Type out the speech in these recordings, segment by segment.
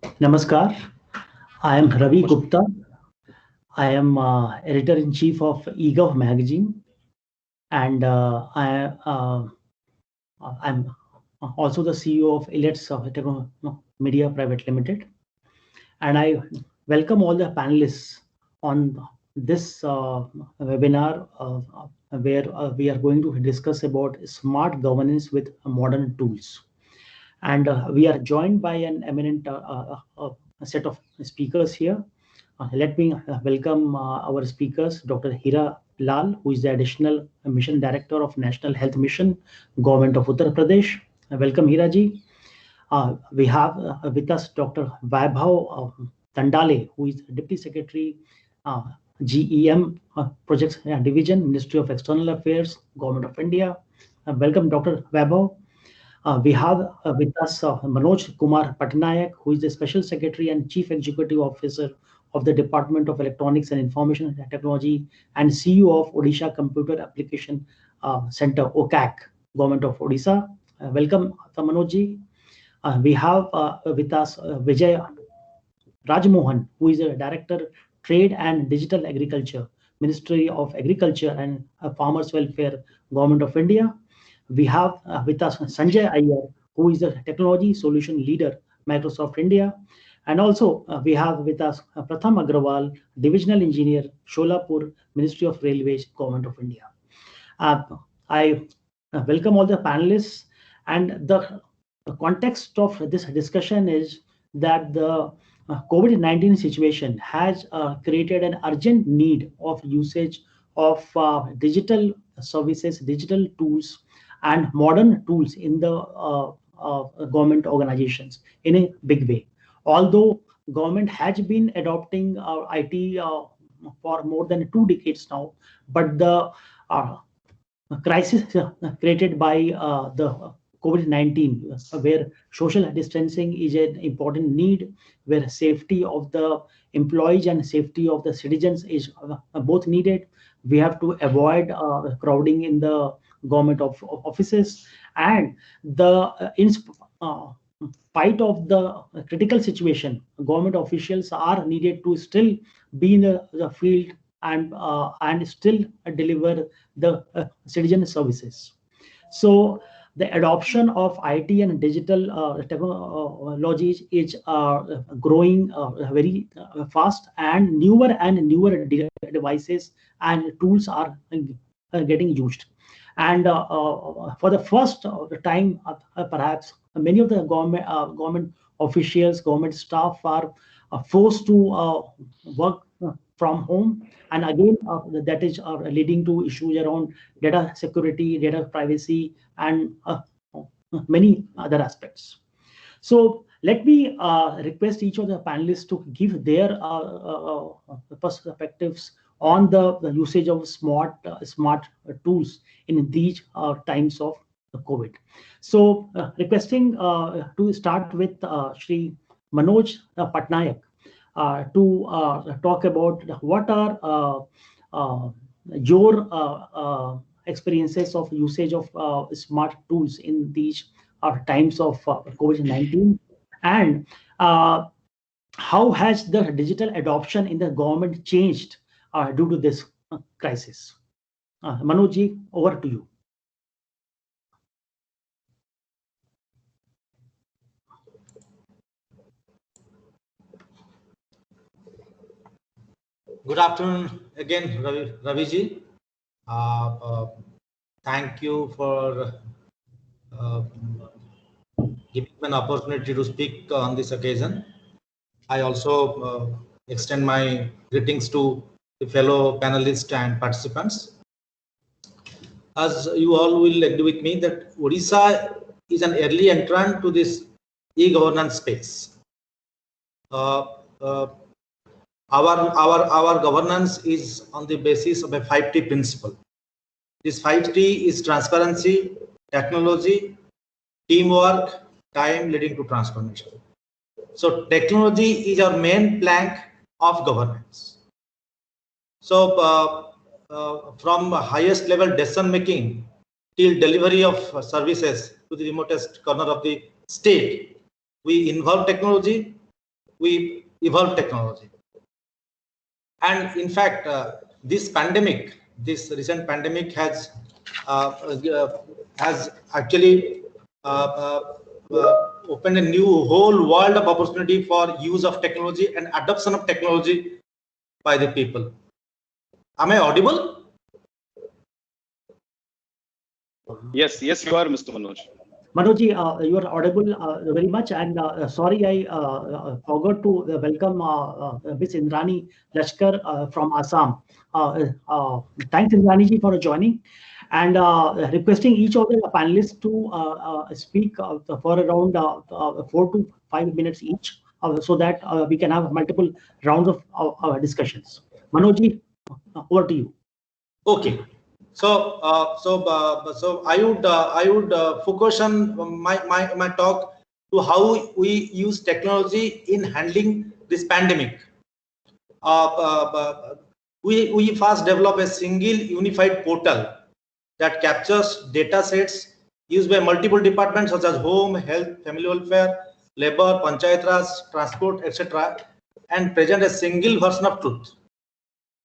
Namaskar. I am Ravi Gupta. I am editor-in-chief of eGov magazine, and I'm also the CEO of Illets Techno Media Private Limited. And I welcome all the panelists on this webinar where we are going to discuss about smart governance with modern tools. And we are joined by an eminent set of speakers here. Let me welcome our speakers, Dr. Hira Lal, who is the Additional Mission Director of National Health Mission, Government of Uttar Pradesh. Welcome, Hiraji. We have with us Dr. Vaibhav Tandale, who is Deputy Secretary, GEM Projects Division, Ministry of External Affairs, Government of India. Welcome, Dr. Vaibhav. We have with us Manoj Kumar Patnaik, who is the Special Secretary and Chief Executive Officer of the Department of Electronics and Information Technology and CEO of Odisha Computer Application Center, OCAC, Government of Odisha. Welcome, Manojji. We have with us Vijay Rajmohan, who is a Director, Trade and Digital Agriculture, Ministry of Agriculture and Farmers Welfare, Government of India. We have with us Sanjay Iyer, who is the Technology Solution Leader, Microsoft India. And also we have with us Pratham Agrawal, Divisional Engineer, Sholapur, Ministry of Railways, Government of India. I welcome all the panelists, and the context of this discussion is that the COVID-19 situation has created an urgent need of usage of digital services, digital tools, and modern tools in the government organizations in a big way. Although government has been adopting IT for more than 2 decades now, but the crisis created by the COVID-19, where social distancing is an important need, where safety of the employees and safety of the citizens is both needed. We have to avoid crowding in the government offices, and the in spite of the critical situation, government officials are needed to still be in the field and still deliver the citizen services. So the adoption of IT and digital technologies is growing very fast, and newer devices and tools are getting used. And for the first time, perhaps many of the government officials, government staff are forced to work from home, and again that is leading to issues around data security, data privacy, and many other aspects. So let me request each of the panelists to give their perspectives on the usage of smart tools in these times of COVID. So requesting to start with Shri Manoj Patnaik to talk about what are your experiences of usage of smart tools in these times of COVID-19, and how has the digital adoption in the government changed due to this crisis? Manojji, over to you. Good afternoon again, Raviji. Thank you for giving me an opportunity to speak on this occasion. I also extend my greetings to the fellow panelists and participants. As you all will agree with me that Odisha is an early entrant to this e-governance space. Our governance is on the basis of a 5T principle. This 5T is transparency, technology, teamwork, time leading to transformation. So technology is our main plank of governance. So from highest level decision making till delivery of services to the remotest corner of the state, we involve technology. we evolve technology. And in fact, this recent pandemic has actually opened a new whole world of opportunity for use of technology and adoption of technology by the people. Am I audible? Yes, you are, Mr. Manoj. Manojji, you are audible very much, and sorry, I forgot to welcome Ms. Indrani Lashkar from Assam. Thanks, Indrani ji, for joining, and requesting each of the panelists to speak for around 4 to 5 minutes each, so that we can have multiple rounds of discussions. Manojji, over to you. Okay. So I would focus on my talk to how we use technology in handling this pandemic. We first develop a single unified portal that captures data sets used by multiple departments such as home, health, family welfare, labor, panchayat raj, transport, etc., and present a single version of truth.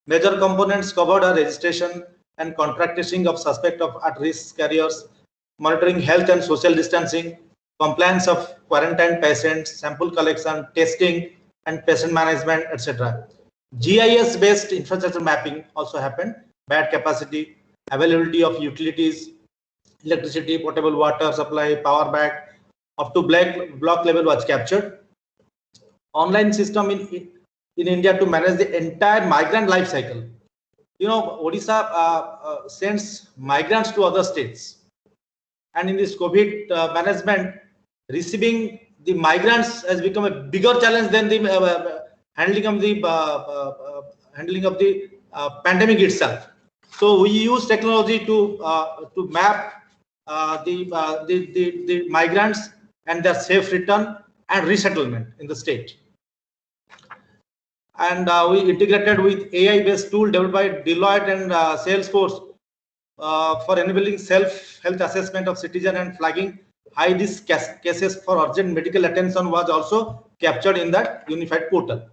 Major components covered are registration and contract tracing of suspect of at-risk carriers, monitoring health and social distancing, compliance of quarantine patients, sample collection, testing, and patient management, etc. GIS-based infrastructure mapping also happened. Bed capacity, availability of utilities, electricity, potable water supply, power back, up to block level was captured. Online system in India to manage the entire migrant life cycle. You know, Odisha sends migrants to other states, and in this COVID management, receiving the migrants has become a bigger challenge than the handling of the pandemic itself. So we use technology to map the migrants and their safe return and resettlement in the state. And we integrated with AI-based tool developed by Deloitte and Salesforce for enabling self-health assessment of citizen and flagging high-risk cases for urgent medical attention was also captured in that unified portal.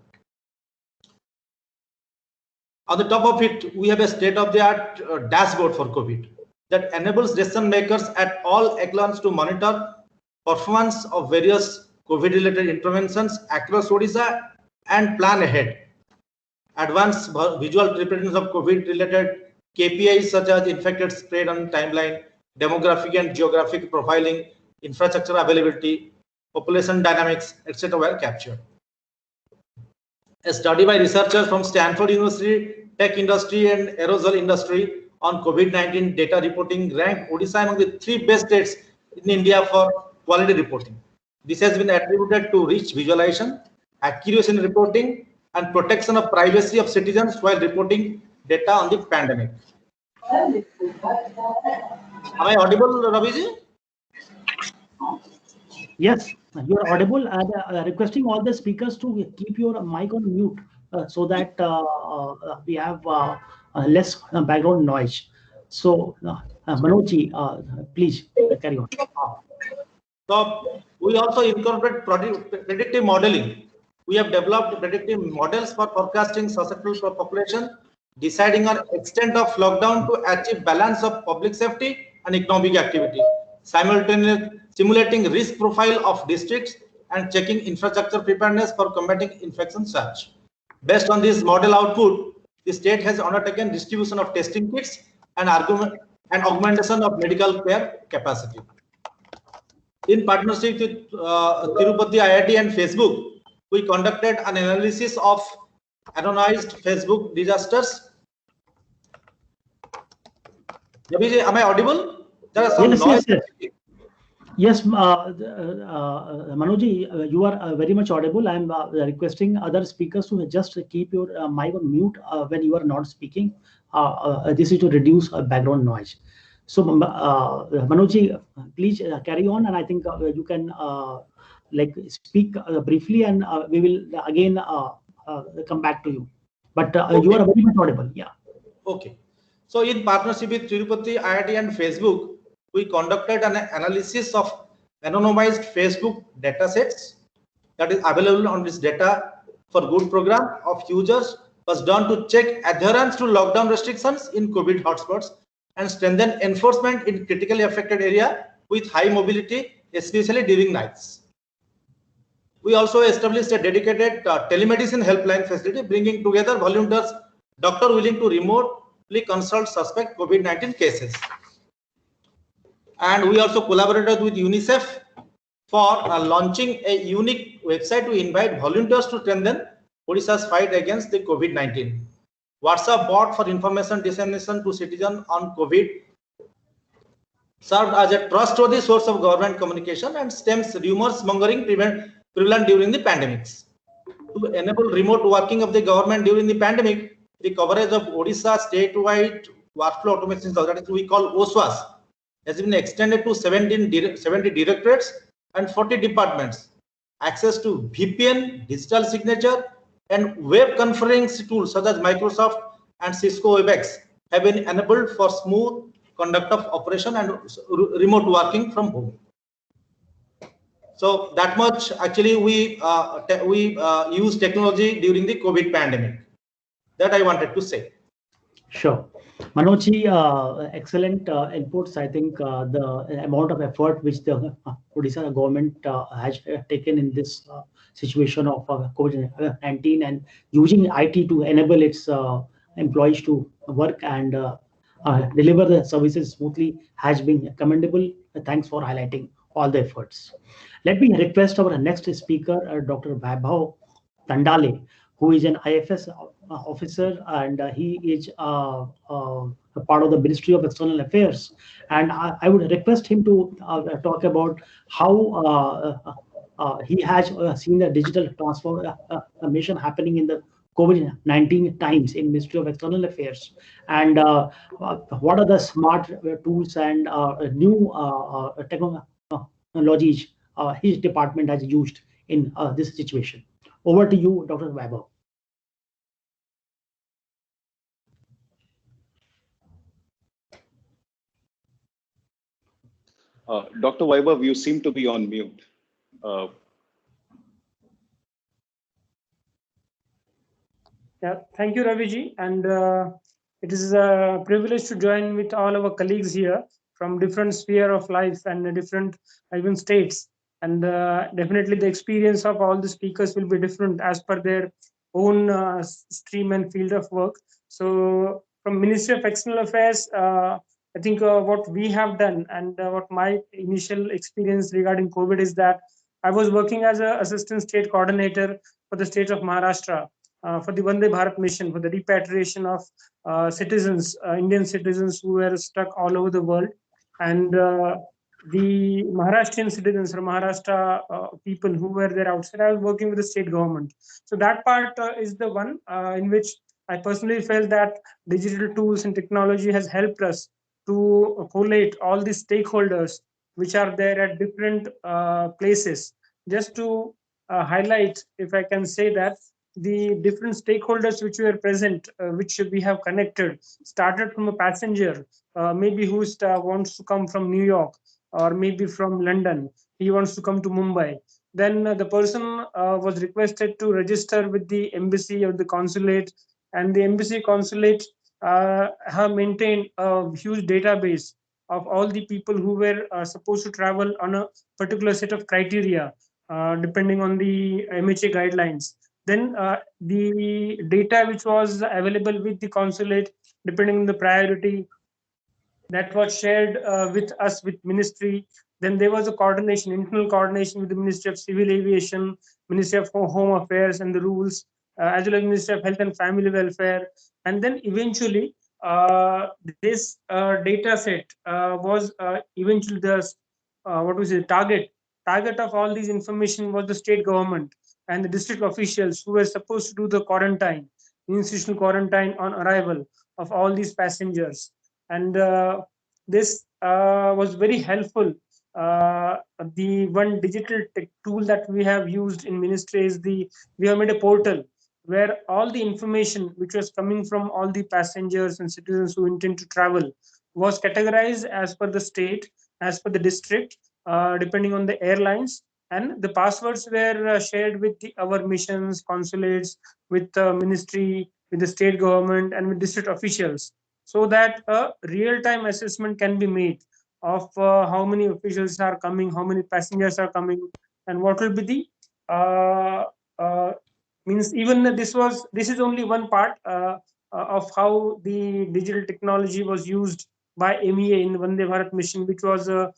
On the top of it, we have a state-of-the-art dashboard for COVID that enables decision makers at all echelons to monitor performance of various COVID-related interventions across Odisha and plan ahead. Advanced visual representations of COVID-related KPIs such as infected spread on timeline, demographic and geographic profiling, infrastructure availability, population dynamics, etc. were captured. A study by researchers from Stanford University, tech industry and aerosol industry on COVID-19 data reporting ranked Odisha among the 3 best states in India for quality reporting. This has been attributed to rich visualization, accuracy in reporting, and protection of privacy of citizens while reporting data on the pandemic. Am I audible, Raviji? Yes, you are audible, and requesting all the speakers to keep your mic on mute so that we have less background noise. So, Manojji, please carry on. So we also incorporate predictive modeling. We have developed predictive models for forecasting susceptible population, deciding on extent of lockdown to achieve balance of public safety and economic activity, simultaneously simulating risk profile of districts and checking infrastructure preparedness for combating infection surge. Based on this model output, the state has undertaken distribution of testing kits and augmentation of medical care capacity. In partnership with Tirupati IIT and Facebook, we conducted an analysis of anonymized Facebook disasters. Jabhi, am I audible? There are some noise. Yes, Manojji, you are very much audible. I am requesting other speakers to just keep your mic on mute when you are not speaking. This is to reduce background noise. So, Manojji, please carry on, and I think you can like speak briefly, and we will again come back to you. But okay. You are very much audible. Yeah. Okay. So, in partnership with Tirupati IIT and Facebook, we conducted an analysis of anonymized Facebook datasets that is available on this data for good program of users was done to check adherence to lockdown restrictions in COVID hotspots and strengthen enforcement in critically affected area with high mobility, especially during nights. We also established a dedicated telemedicine helpline facility, bringing together volunteers, doctors willing to remotely consult suspect COVID-19 cases. And we also collaborated with UNICEF for launching a unique website to invite volunteers to strengthen Odisha's fight against the COVID-19. WhatsApp bot for information dissemination to citizens on COVID served as a trustworthy source of government communication and stems rumors mongering prevalent during the pandemics. To enable remote working of the government during the pandemic, the coverage of Odisha statewide workflow automation, that is we call OSWAS, has been extended to 70 directorates and 40 departments. Access to VPN, digital signature, and web conferencing tools such as Microsoft and Cisco WebEx have been enabled for smooth conduct of operation and remote working from home. So that much actually we use technology during the COVID pandemic. That I wanted to say. Sure. Manojji, excellent inputs. I think the amount of effort which the Odisha government has taken in this situation of COVID-19 and using IT to enable its employees to work and deliver the services smoothly has been commendable. Thanks for highlighting all the efforts. Let me request our next speaker, Dr. Vaibhav Tandale, who is an IFS officer, and he is a part of the Ministry of External Affairs. And I would request him to talk about how he has seen the digital transformation happening in the COVID-19 times in Ministry of External Affairs, and what are the smart tools and new technologies his department has used in this situation. Over to you, Dr. Vaibhav. Dr. Vaibhav, you seem to be on mute. Yeah, thank you, Raviji. And it is a privilege to join with all our colleagues here from different sphere of life and different even states. And definitely the experience of all the speakers will be different as per their own stream and field of work. So from Ministry of External Affairs, I think what we have done and what my initial experience regarding COVID is that I was working as an assistant state coordinator for the state of Maharashtra for the Vande Bharat mission, for the repatriation of citizens, Indian citizens who were stuck all over the world. And the Maharashtrian citizens from Maharashtra people who were there outside, I was working with the state government. So that part is the one in which I personally felt that digital tools and technology has helped us to collate all the stakeholders which are there at different places. Just to highlight, if I can say that, the different stakeholders which were present, which we have connected, started from a passenger, maybe who wants to come from New York or maybe from London. He wants to come to Mumbai. Then the person was requested to register with the embassy or the consulate, and the embassy consulate have maintained a huge database of all the people who were supposed to travel on a particular set of criteria, depending on the MHA guidelines. Then the data which was available with the consulate, depending on the priority, that was shared with us, with ministry. Then there was a coordination, internal coordination with the Ministry of Civil Aviation, Ministry of Home Affairs and the Rules, as well as Ministry of Health and Family Welfare. And then eventually, this data set was eventually the target of all these information was the state government and the district officials who were supposed to do the quarantine, institutional quarantine on arrival of all these passengers. And this was very helpful. The one digital tech tool that we have used in ministry is we have made a portal where all the information which was coming from all the passengers and citizens who intend to travel was categorized as per the state, as per the district, depending on the airlines, and the passwords were shared with our missions, consulates, with the ministry, with the state government, and with district officials, so that a real-time assessment can be made of how many officials are coming, how many passengers are coming, and what will be the means. Even this is only one part of how the digital technology was used by MEA in Vande Bharat mission, which was a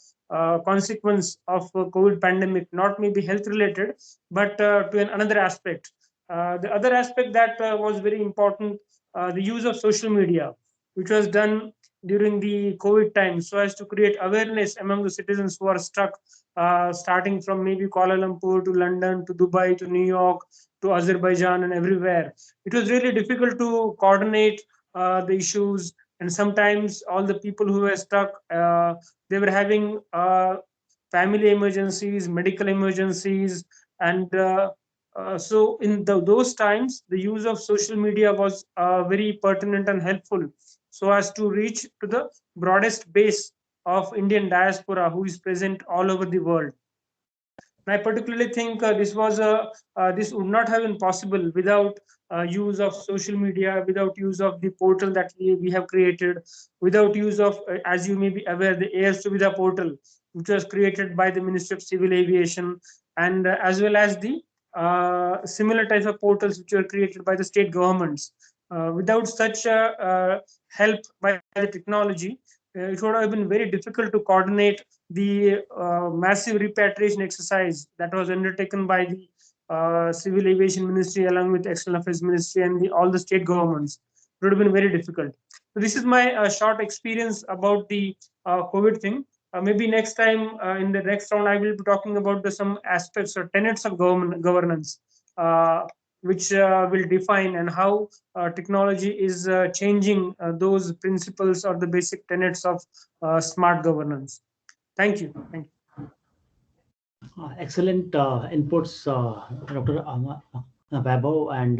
consequence of COVID pandemic, not maybe health related, but to another aspect. The other aspect that was very important, the use of social media, which was done during the COVID time, so as to create awareness among the citizens who are stuck, starting from maybe Kuala Lumpur to London to Dubai to New York to Azerbaijan and everywhere. It was really difficult to coordinate the issues, and sometimes all the people who were stuck, they were having family emergencies, medical emergencies, and so in those times, the use of social media was very pertinent and helpful, so as to reach to the broadest base of Indian diaspora who is present all over the world. I particularly think this would not have been possible without use of social media, without use of the portal that we have created, without use of, as you may be aware, the Air Suvidha portal, which was created by the Ministry of Civil Aviation, and as well as the similar types of portals which were created by the state governments. Without such help by the technology, it would have been very difficult to coordinate the massive repatriation exercise that was undertaken by the Civil Aviation Ministry along with External Affairs Ministry and all the state governments. It would have been very difficult. So this is my short experience about the COVID thing. Maybe next time in the next round, I will be talking about some aspects or tenets of governance, which will define and how technology is changing those principles or the basic tenets of smart governance. Thank you. Thank you. Excellent inputs, Dr. Vaibhav, and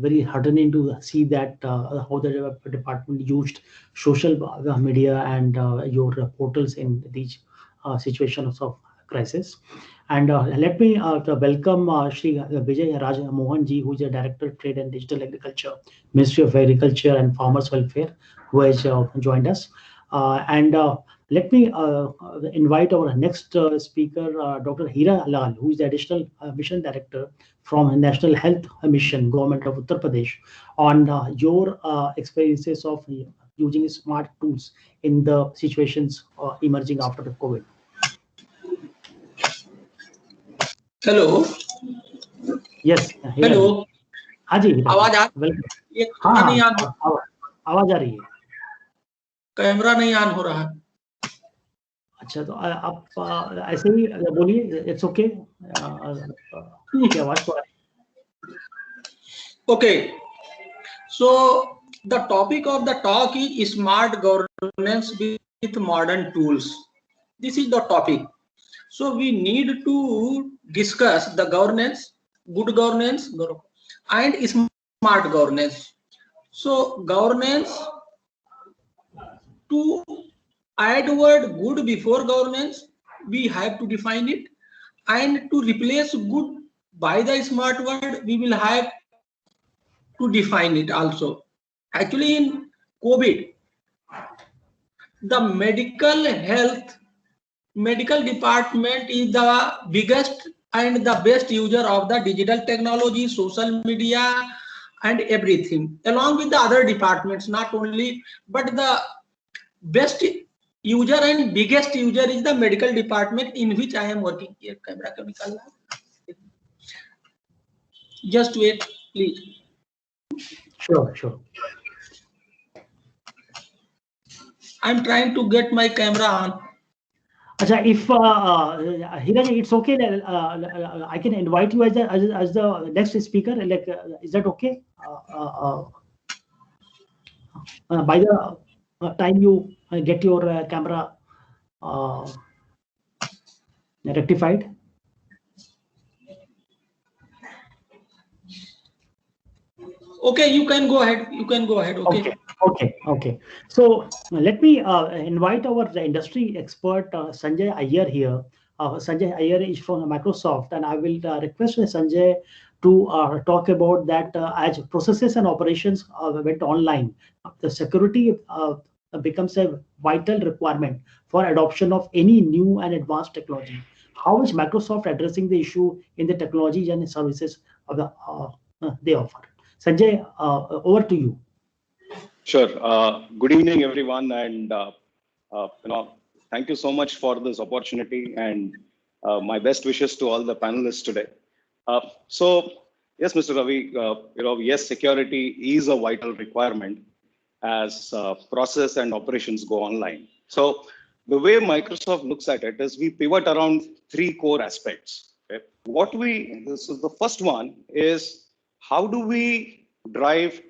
very heartening to see that how the department used social media and your portals in these situations of crisis. And let me welcome Shri Vijay Raj Mohan ji, who is the Director of Trade and Digital Agriculture, Ministry of Agriculture and Farmers Welfare, who has joined us. Let me invite our next speaker, Dr. Hira Lal, who is the Additional Mission Director from National Health Mission, Government of Uttar Pradesh, on your experiences of using smart tools in the situations emerging after the COVID. Hello yes hello हाँ जी आवाज आ हाँ नहीं on आवाज आ रही है camera नहीं on हो रहा है अच्छा तो आप ऐसे ही बोलिए इट्स ओके आवाज तो okay so the topic of the talk is smart governance with modern tools this is the topic So we need to discuss the governance, good governance and smart governance. So governance, to add word good before governance, we have to define it, and to replace good by the smart word, we will have to define it also. Actually in COVID, the medical department is the biggest and the best user of the digital technology, social media and everything, along with the other departments, not only, but the best user and biggest user is the medical department in which I am working here. Camera ko nikalna. Just wait, please. Sure. I'm trying to get my camera on. Acha, if Hiraji, it's okay. I can invite you as the next speaker. Like, is that okay? By the time you get your camera rectified. Okay, you can go ahead. Okay. So let me invite our industry expert Sanjay Iyer here Sanjay Iyer is from Microsoft, and I will request Sanjay to talk about that as processes and operations went online, the security becomes a vital requirement for adoption of any new and advanced technology. How is Microsoft addressing the issue in the technologies and services of they offer? Sanjay, over to you. Sure. Good evening, everyone, and thank you so much for this opportunity, and my best wishes to all the panelists today. So, yes, Mr. Ravi, yes, security is a vital requirement as process and operations go online. So, the way Microsoft looks at it is we pivot around three core aspects. Okay? So the first one is how do we drive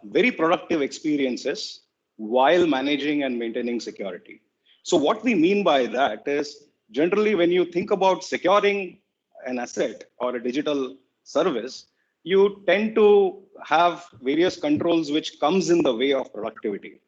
very productive experiences while managing and maintaining security. So what we mean by that is generally when you think about securing an asset or a digital service, you tend to have various controls which comes in the way of productivity.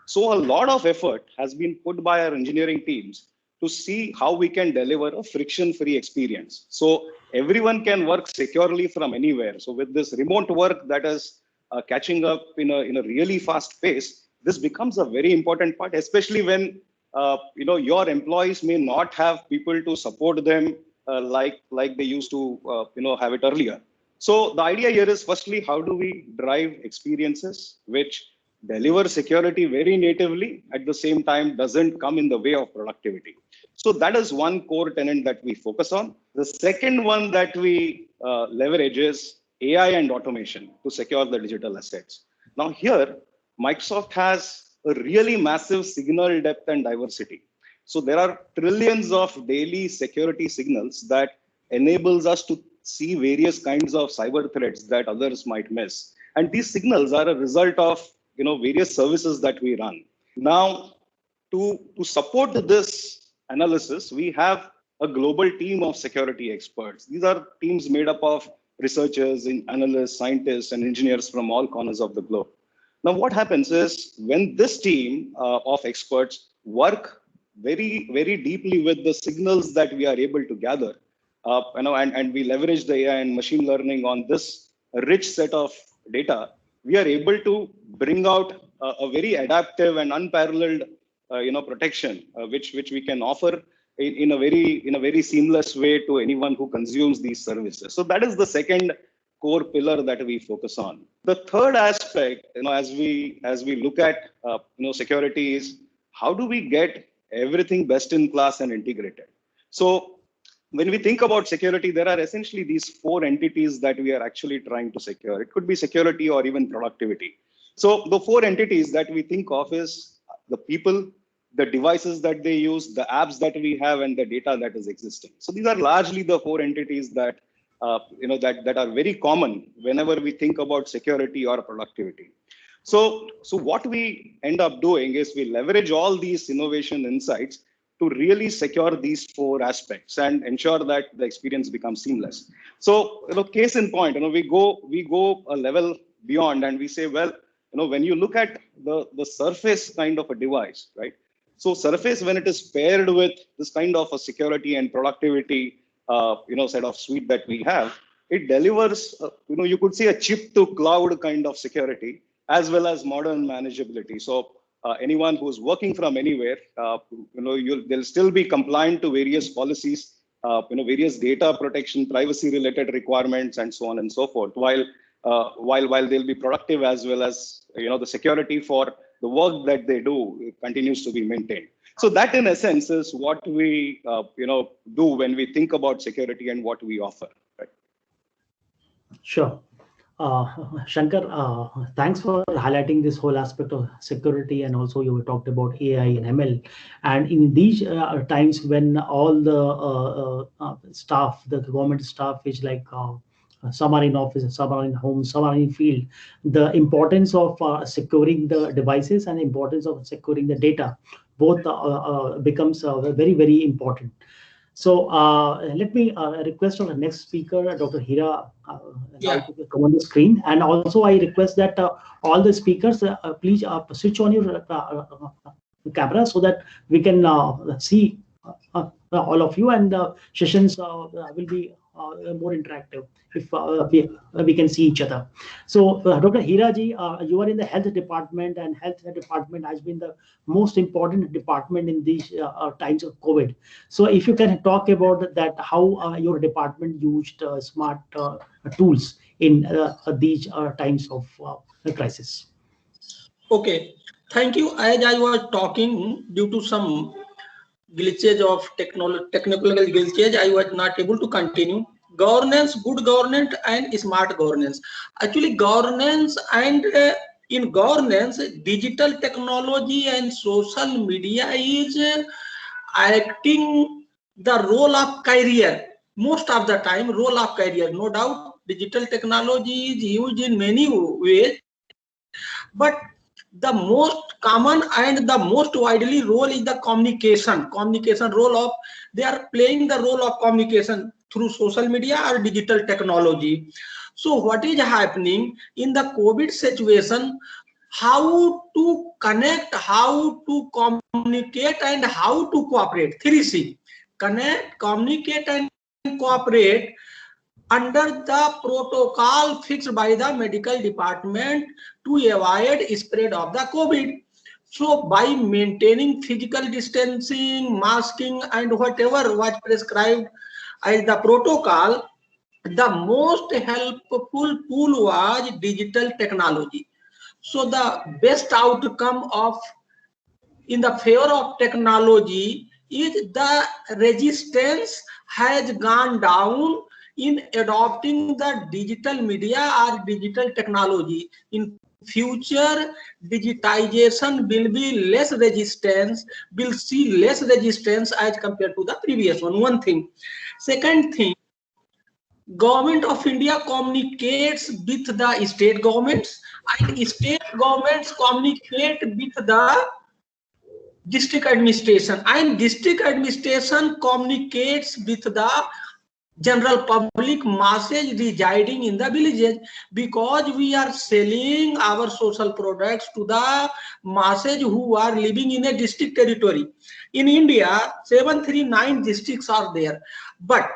So a lot of effort has been put by our engineering teams to see how we can deliver a friction-free experience. So everyone can work securely from anywhere. So with this remote work that is catching up in a really fast pace, this becomes a very important part, especially when your employees may not have people to support them like they used to have it earlier. So the idea here is firstly, how do we drive experiences which deliver security very natively, at the same time doesn't come in the way of productivity. So that is one core tenet that we focus on. The second one that we leverage is AI and automation to secure the digital assets. Now here, Microsoft has a really massive signal depth and diversity. So there are trillions of daily security signals that enables us to see various kinds of cyber threats that others might miss. And these signals are a result of various services that we run. Now, to support this analysis, we have a global team of security experts. These are teams made up of researchers, analysts, scientists, and engineers from all corners of the globe. Now, what happens is when this team of experts work very, very deeply with the signals that we are able to gather, and we leverage the AI and machine learning on this rich set of data, we are able to bring out a very adaptive and unparalleled, protection, which we can offer in a very seamless way to anyone who consumes these services. So that is the second core pillar that we focus on. The third aspect, as we look at security is how do we get everything best in class and integrated. So when we think about security, there are essentially these four entities that we are actually trying to secure. It could be security or even productivity. So the four entities that we think of is the people, the devices that they use, the apps that we have, and the data that is existing. So these are largely the four entities that that are very common whenever we think about security or productivity. So what we end up doing is we leverage all these innovation insights to really secure these four aspects and ensure that the experience becomes seamless. So, case in point, we go a level beyond and we say, well, when you look at the Surface kind of a device, right? So Surface, when it is paired with this kind of a security and productivity, set of suite that we have, it delivers, you could say a chip to cloud kind of security as well as modern manageability. So anyone who's working from anywhere, they'll still be compliant to various policies, various data protection, privacy related requirements, and so on and so forth, while they'll be productive as well as, the security for the work that they do continues to be maintained. So that in essence is what we, do when we think about security and what we offer. Right? Sure. Shankar, thanks for highlighting this whole aspect of security, and also you talked about AI and ML. And in these times when all the staff, the government staff is like some are in office, some are in home, some are in field, the importance of securing the devices and the importance of securing the data both becomes very, very important. So let me request on the next speaker, Dr. Hira, to come on the screen. And also I request that all the speakers, please switch on your camera so that we can see all of you, and the sessions will be more interactive if we can see each other. So, Dr. Hiraji, you are in the health department, and health department has been the most important department in these times of COVID. So, if you can talk about that, how your department used smart tools in these times of crisis. Okay, thank you. As I was talking, due to some glitches of technical glitches, I was not able to continue. Governance, good governance and smart governance. Actually, governance and in governance, digital technology and social media is acting the role of career. Most of the time, role of career. No doubt, digital technology is used in many ways, but the most common and the most widely role is the communication role of, they are playing the role of communication through social media or digital technology. So what is happening in the COVID situation, how to connect, how to communicate and how to cooperate, 3C: connect, communicate and cooperate under the protocol fixed by the medical department to avoid spread of the COVID. So by maintaining physical distancing, masking and whatever was prescribed as the protocol, the most helpful tool was digital technology. So the best outcome of in the favor of technology is the resistance has gone down in adopting the digital media or digital technology. In future, digitization will be less resistance, will see less resistance as compared to the previous one thing. Second thing, Government of India communicates with the state governments and state governments communicate with the district administration, and district administration communicates with the general public masses residing in the villages, because we are selling our social products to the masses who are living in a district territory. In India, 739 districts are there, but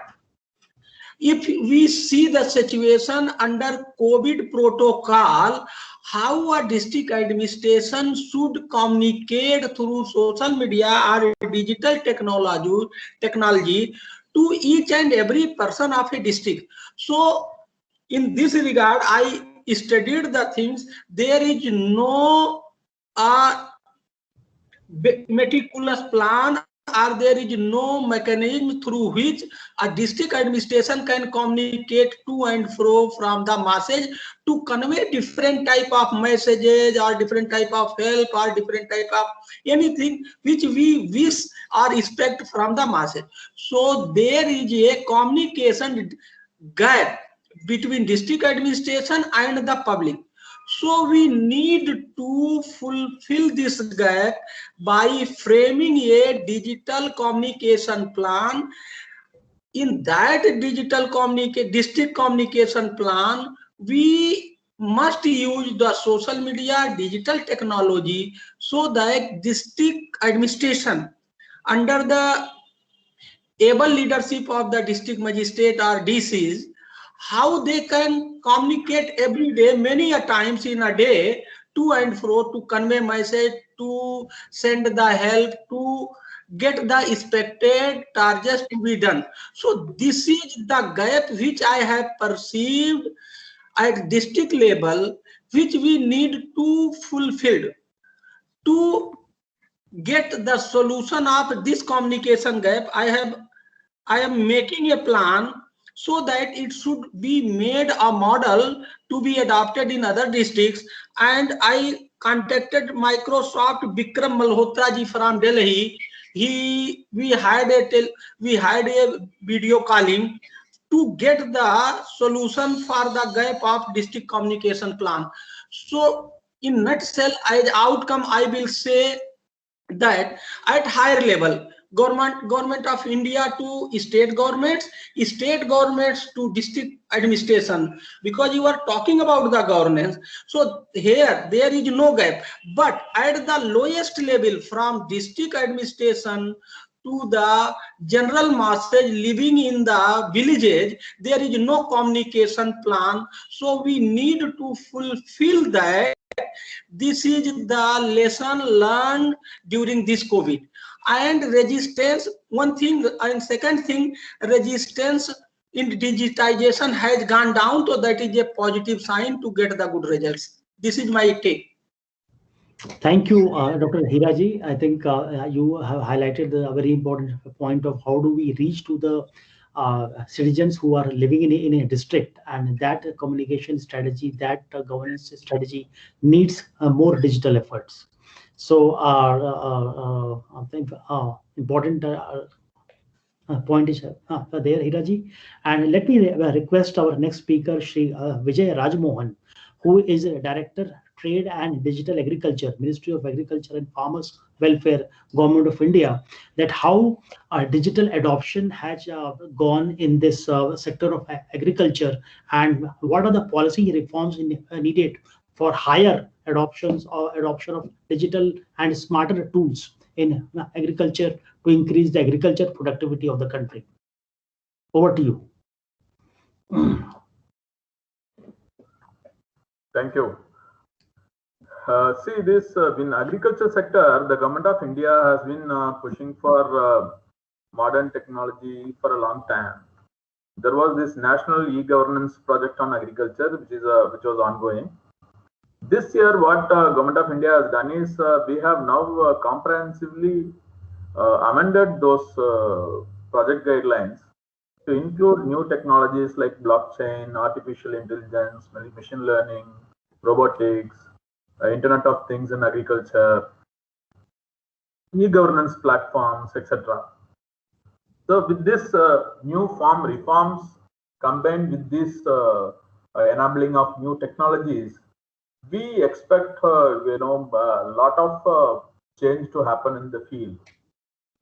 if we see the situation under COVID protocol, how a district administration should communicate through social media or digital technology to each and every person of a district. So in this regard, I studied the things. There is no meticulous plan, or there is no mechanism through which a district administration can communicate to and fro from the masses to convey different type of messages or different type of help or different type of anything which we wish or expect from the masses. So there is a communication gap between district administration and the public. So we need to fulfill this gap by framing a digital communication plan. In that digital district communication plan, we must use the social media, digital technology, so that district administration under the able leadership of the district magistrate or DCs, how they can communicate every day, many a times in a day, to and fro, to convey message, to send the help, to get the expected targets to be done. So this is the gap which I have perceived at district level, which we need to fulfill to get the solution of this communication gap. I am making a plan so that it should be made a model to be adopted in other districts. And I contacted Microsoft Vikram Malhotra ji from Delhi. We had a video calling to get the solution for the gap of district communication plan. So in nutshell, as outcome, I will say that at higher level, government of India to state governments to district administration, because you are talking about the governance. So here there is no gap, but at the lowest level, from district administration to the general masses living in the villages. There is no communication plan, so we need to fulfill that. This is the lesson learned during this COVID. And resistance, one thing, and second thing, resistance in digitization has gone down, so that is a positive sign to get the good results. This is my take. Thank you, Dr. Hiraji. I think you have highlighted a very important point of how do we reach to the citizens who are living in a district, and that communication strategy, that governance strategy needs more digital efforts. So I think important point is there, Hiraji. And let me request our next speaker, Shri Vijay Rajmohan, who is a Director, Trade and Digital Agriculture, Ministry of Agriculture and Farmers Welfare, Government of India, that how digital adoption has gone in this sector of agriculture, and what are the policy reforms needed for higher adoption of digital and smarter tools in agriculture to increase the agriculture productivity of the country. Over to you. Thank you. See, this in agriculture sector, the government of India has been pushing for modern technology for a long time. There was this national e-governance project on agriculture, which was ongoing. This year, what government of India has done is we have now comprehensively amended those project guidelines to include new technologies like blockchain, artificial intelligence, machine learning, robotics, Internet of Things in agriculture, e-governance platforms, etc. So with this new reforms combined with this enabling of new technologies, we expect a lot of change to happen in the field.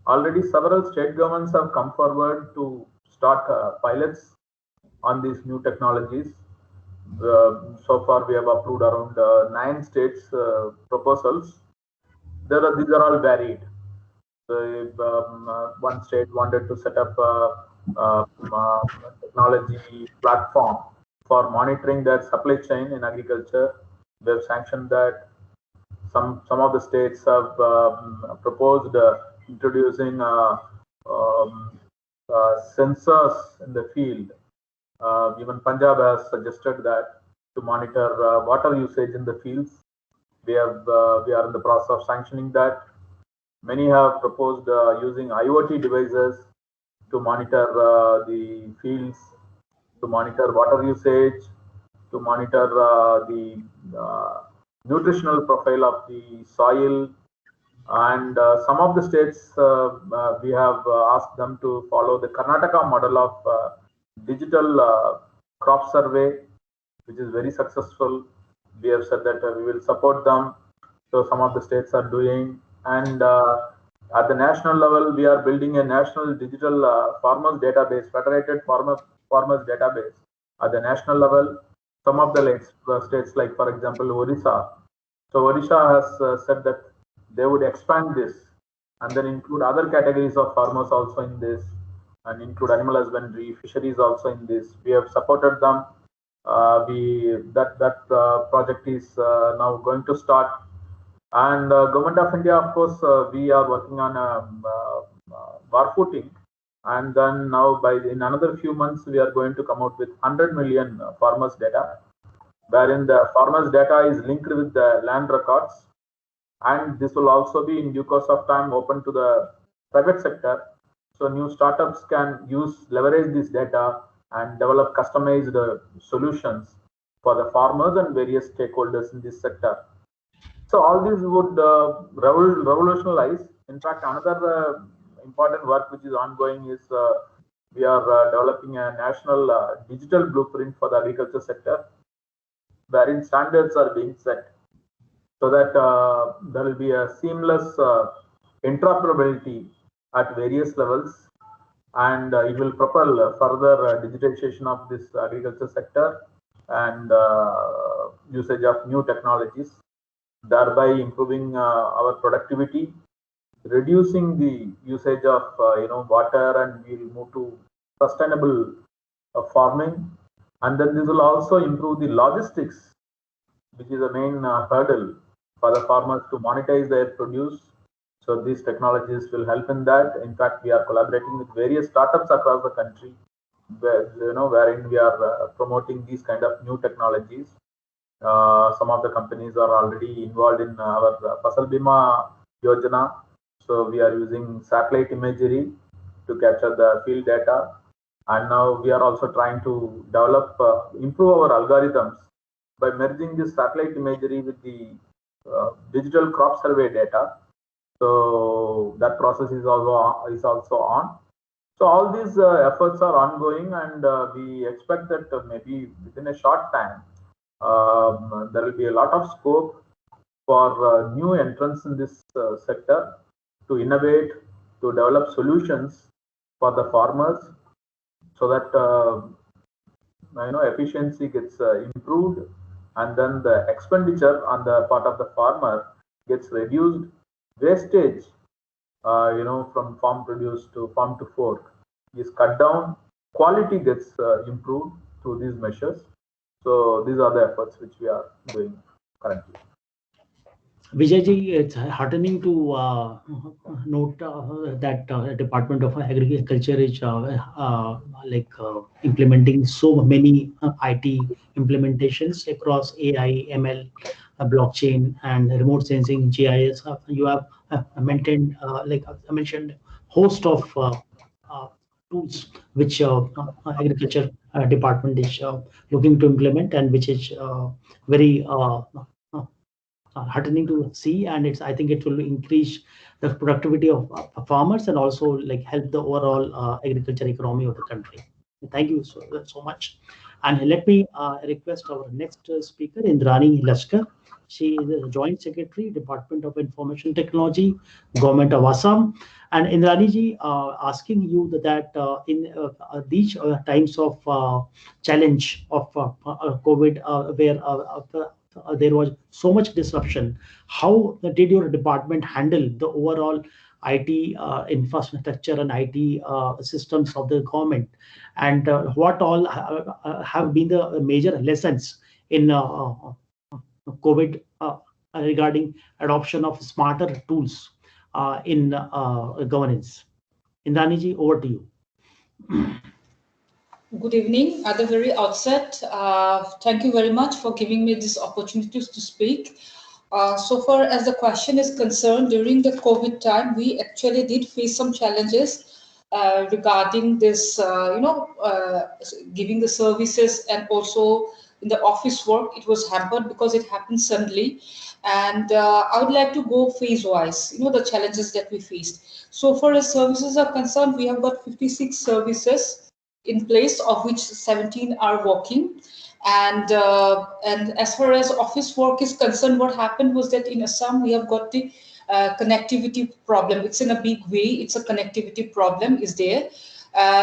Already several state governments have come forward to start pilots on these new technologies. So far we have approved around 9 states proposals. These are all varied. One state wanted to set up a technology platform for monitoring their supply chain in agriculture. They have sanctioned that. Some of the states have proposed introducing sensors in the field. Even Punjab has suggested that to monitor water usage in the fields. We are in the process of sanctioning that. Many have proposed using IoT devices to monitor the fields, to monitor water usage, to monitor the nutritional profile of the soil. And some of the states we have asked them to follow the Karnataka model of digital crop survey, which is very successful. We have said that we will support them. So some of the states are doing. And at the national level, we are building a national digital farmers database, federated farmers database at the national level. Some of the states, like for example, Odisha. So Odisha has said that they would expand this and then include other categories of farmers also in this, and include animal husbandry, fisheries also in this. We have supported them. That project is now going to start. And Government of India, of course, we are working on barfooting. And then now in another few months, we are going to come out with 100 million farmers data, wherein the farmers data is linked with the land records. And this will also be in due course of time open to the private sector. So new startups can leverage this data and develop customized solutions for the farmers and various stakeholders in this sector. So all these would revolutionize. In fact, another important work which is ongoing is we are developing a national digital blueprint for the agriculture sector, wherein standards are being set so that there will be a seamless interoperability at various levels, and it will propel further digitization of this agriculture sector and usage of new technologies, thereby improving our productivity reducing the usage of water, and we will move to sustainable farming. And then this will also improve the logistics, which is the main hurdle for the farmers to monetize their produce. So these technologies will help in that. In fact, we are collaborating with various startups across the country, wherein we are promoting these kind of new technologies. Some of the companies are already involved in our Fasal Bima Yojana. So we are using satellite imagery to capture the field data. And now we are also trying to develop, improve our algorithms by merging this satellite imagery with the digital crop survey data. So that process is also on. So all these efforts are ongoing, and we expect that maybe within a short time, there will be a lot of scope for new entrants in this sector to innovate, to develop solutions for the farmers, so that efficiency gets improved, and then the expenditure on the part of the farmer gets reduced, wastage from farm produce to farm to fork is cut down, quality gets improved through these measures. So these are the efforts which we are doing currently. Vijayji, it's heartening to note that Department of Agriculture is implementing so many IT implementations across AI, ML, blockchain, and remote sensing, GIS. You have mentioned host of tools which Agriculture Department is looking to implement, and which is very heartening to see, and I think it will increase the productivity of farmers, and also help the overall agriculture economy of the country. Thank you so much. And let me request our next speaker, Indrani Lashkar. She is the Joint Secretary, Department of Information Technology, Government of Assam. And Indrani ji, asking you that in these times of challenge of COVID, where there was so much disruption, how did your department handle the overall IT infrastructure and IT systems of the government, and what all have been the major lessons in COVID regarding adoption of smarter tools in governance? Indrani ji, over to you. Good evening. At the very outset, thank you very much for giving me this opportunity to speak. So far as the question is concerned, during the COVID time, we actually did face some challenges regarding this, giving the services, and also in the office work, it was hampered because it happened suddenly. And I would like to go phase-wise, the challenges that we faced. So far as services are concerned, we have got 56 services in place, of which 17 are working. And as far as office work is concerned, what happened was that in Assam, we have got the connectivity problem. It's in a big way. It's a connectivity problem is there.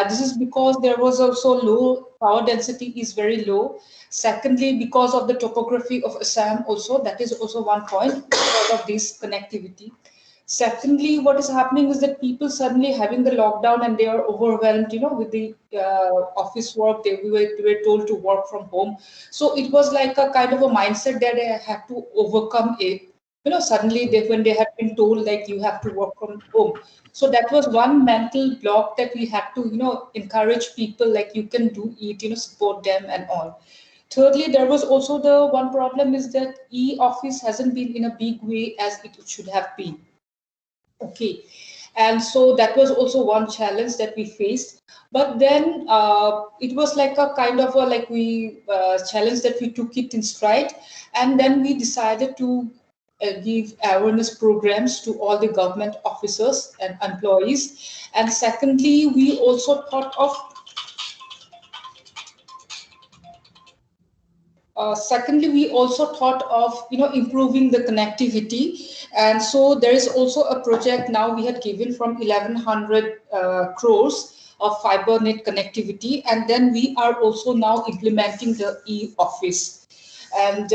This is because there was also low power density is very low. Secondly, because of the topography of Assam also, that is also one point because of this connectivity. Secondly, what is happening is that people suddenly having the lockdown and they are overwhelmed, with the office work. We were told to work from home. So it was like a kind of a mindset that they had to overcome it. Suddenly when they had been told like you have to work from home. So that was one mental block that we had to, encourage people like you can do it, support them and all. Thirdly, there was also the one problem is that e-office hasn't been in a big way as it should have been. Okay, and so that was also one challenge that we faced. But then it was like a kind of a challenge that we took it in stride, and then we decided to give awareness programs to all the government officers and employees. And secondly, we also thought of improving the connectivity. And so there is also a project now we had given from 1100 crores of fiber net connectivity. And then we are also now implementing the e-office. And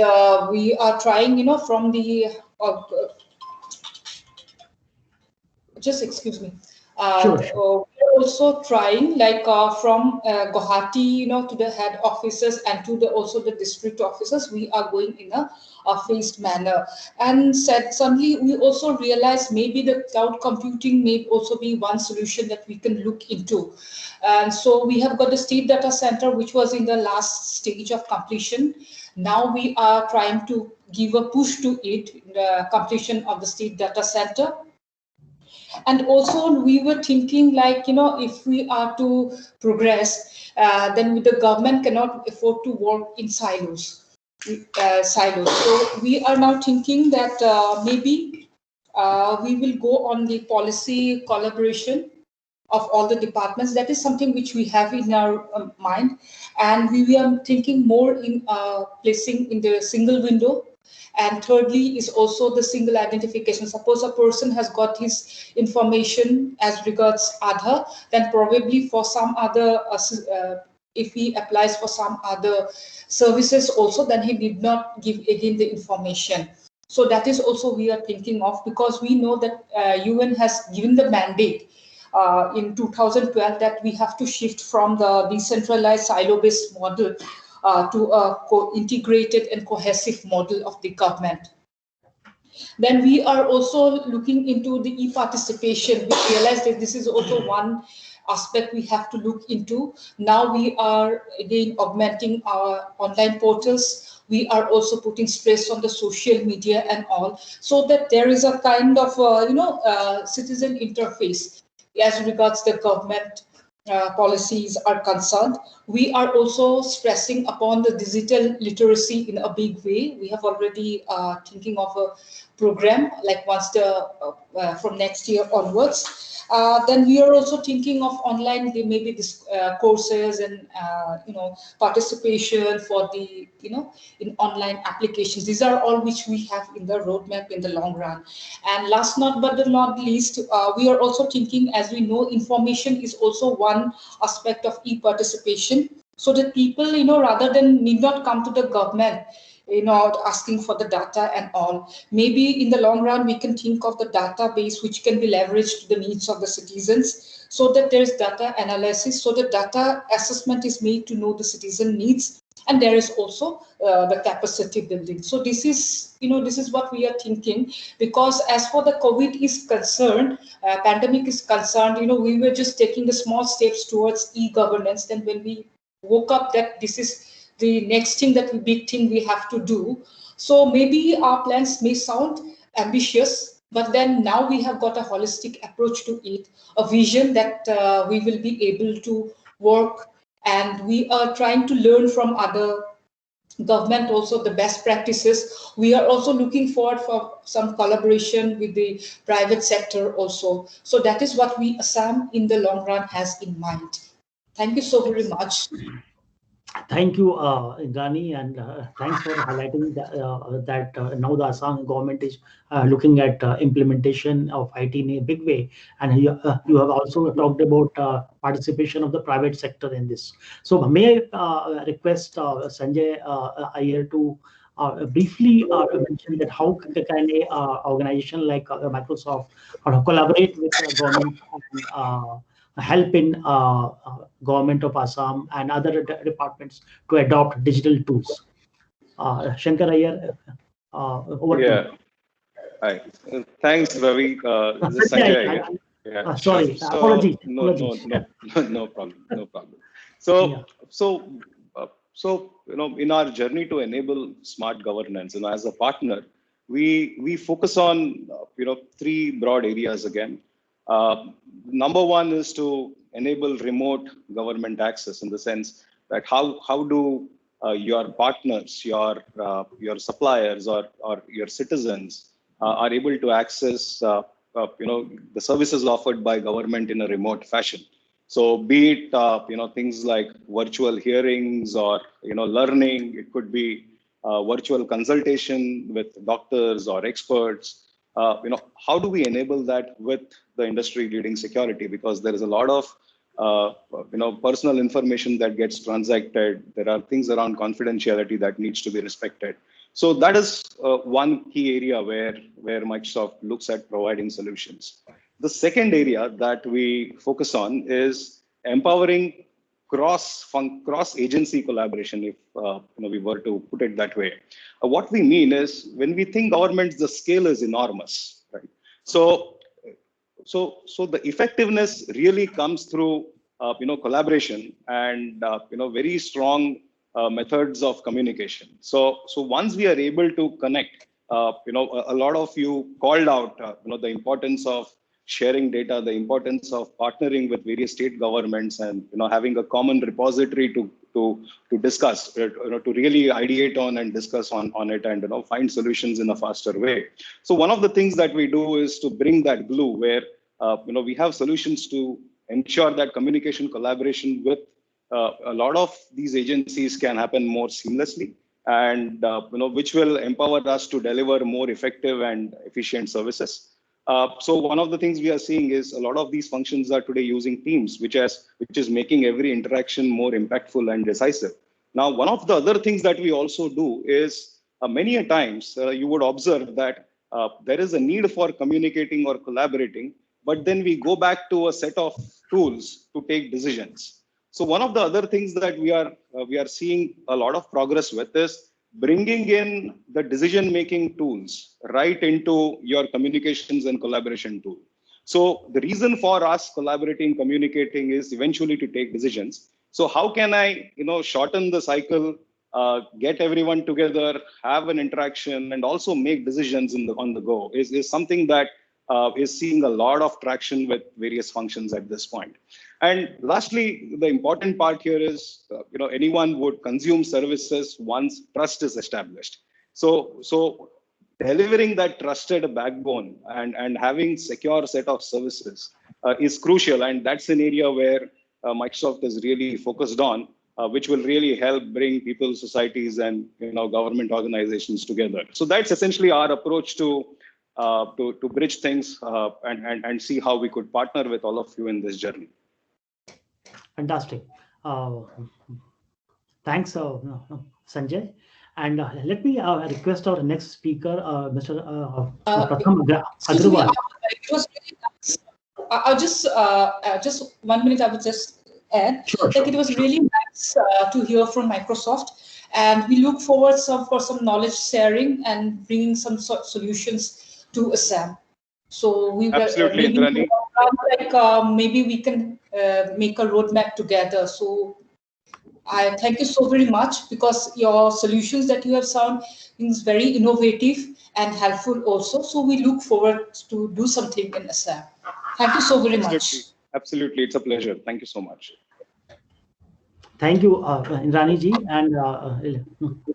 we are trying, from the just excuse me. Sure. We're also trying, like from Guwahati, to the head offices and to the also the district offices, we are going in a phased manner. And suddenly we also realize maybe the cloud computing may also be one solution that we can look into. And so we have got the state data center, which was in the last stage of completion. Now we are trying to give a push to it, the completion of the state data center. And also we were thinking, like, if we are to progress, then the government cannot afford to work in silos. So we are now thinking that maybe we will go on the policy collaboration of all the departments. That is something which we have in our mind, and we are thinking more in placing in the single window. And thirdly is also the single identification. Suppose a person has got his information as regards Aadhaar, then probably for some other, if he applies for some other services also, then he did not give again the information. So that is also we are thinking of, because we know that UN has given the mandate in 2012 that we have to shift from the decentralized silo-based model to a integrated and cohesive model of the government. Then we are also looking into the e-participation. We realize that this is also one aspect we have to look into. Now we are again augmenting our online portals. We are also putting stress on the social media and all, so that there is a kind of citizen interface as regards the government policies are concerned. We are also stressing upon the digital literacy in a big way. We have already thinking of a program, like once from next year onwards. Then we are also thinking of online, maybe this courses and participation for the in online applications. These are all which we have in the roadmap in the long run. And last but not least, we are also thinking, as we know, information is also one aspect of e-participation, so that people, rather than need not come to the government, asking for the data and all. Maybe in the long run, we can think of the database which can be leveraged to the needs of the citizens, so that there is data analysis, so the data assessment is made to know the citizen needs, and there is also the capacity building. So this is, this is what we are thinking, because as for the COVID is concerned, pandemic is concerned, we were just taking the small steps towards e-governance. Then when we woke up that this is the next thing, that big thing we have to do. So maybe our plans may sound ambitious, but then now we have got a holistic approach to it, a vision that we will be able to work, and we are trying to learn from other government also the best practices. We are also looking forward for some collaboration with the private sector also. So that is what we, Assam, in the long run has in mind. Thank you so very much. Thank you, Indranee, and thanks for highlighting that now the Assam government is looking at implementation of IT in a big way, and you have also talked about participation of the private sector in this. So may I request Sanjay Iyer to briefly mention that how can a organization like Microsoft collaborate with the government and help in government of Assam and other departments to adopt digital tools. Shankar Iyer, over to you. Hi. Thanks, Ravi. This is Sanjay Iyer. Yeah, sorry, sure. apologies. No problem. So in our journey to enable smart governance, as a partner, we focus on three broad areas again. Number one is to enable remote government access, in the sense that how do your partners, your suppliers, or your citizens are able to access the services offered by government in a remote fashion. So be it things like virtual hearings or learning. It could be virtual consultation with doctors or experts. How do we enable that with the industry leading security? Because there is a lot of personal information that gets transacted. There are things around confidentiality that needs to be respected. So that is one key area where Microsoft looks at providing solutions. The second area that we focus on is empowering cross agency collaboration, if we were to put it that way. What we mean is, when we think governments, the scale is enormous, right? So the effectiveness really comes through collaboration and very strong methods of communication. So once we are able to connect, a lot of you called out the importance of sharing data, the importance of partnering with various state governments, and having a common repository to discuss, to really ideate on and discuss on it, and find solutions in a faster way. So one of the things that we do is to bring that glue where we have solutions to ensure that communication collaboration with a lot of these agencies can happen more seamlessly, and which will empower us to deliver more effective and efficient services. So one of the things we are seeing is a lot of these functions are today using Teams, which is making every interaction more impactful and decisive. Now, one of the other things that we also do is many a times you would observe that there is a need for communicating or collaborating, but then we go back to a set of tools to take decisions. So one of the other things that we are seeing a lot of progress with is bringing in the decision-making tools right into your communications and collaboration tool. So the reason for us collaborating, communicating is eventually to take decisions. So how can I, shorten the cycle, get everyone together, have an interaction, and also make decisions on the go is something that is seeing a lot of traction with various functions at this point. And lastly, the important part here is, anyone would consume services once trust is established. So delivering that trusted backbone and having secure set of services is crucial. And that's an area where Microsoft is really focused on, which will really help bring people, societies, and government organizations together. So that's essentially our approach to bridge things and see how we could partner with all of you in this journey. Fantastic. Thanks, Sanjay. And let me request our next speaker, Mr. Pratham Agrawal. It was really nice. I'll just 1 minute. I would just add, Sure. It was really nice to hear from Microsoft, and we look forward for some knowledge sharing and bringing some solutions to Assam. So we absolutely, maybe we can make a roadmap together. So I thank you so very much, because your solutions that you have found is very innovative and helpful also. So we look forward to do something in Assam. Thank you so very much. Absolutely, it's a pleasure. Thank you so much. Thank you, Indrani ji. And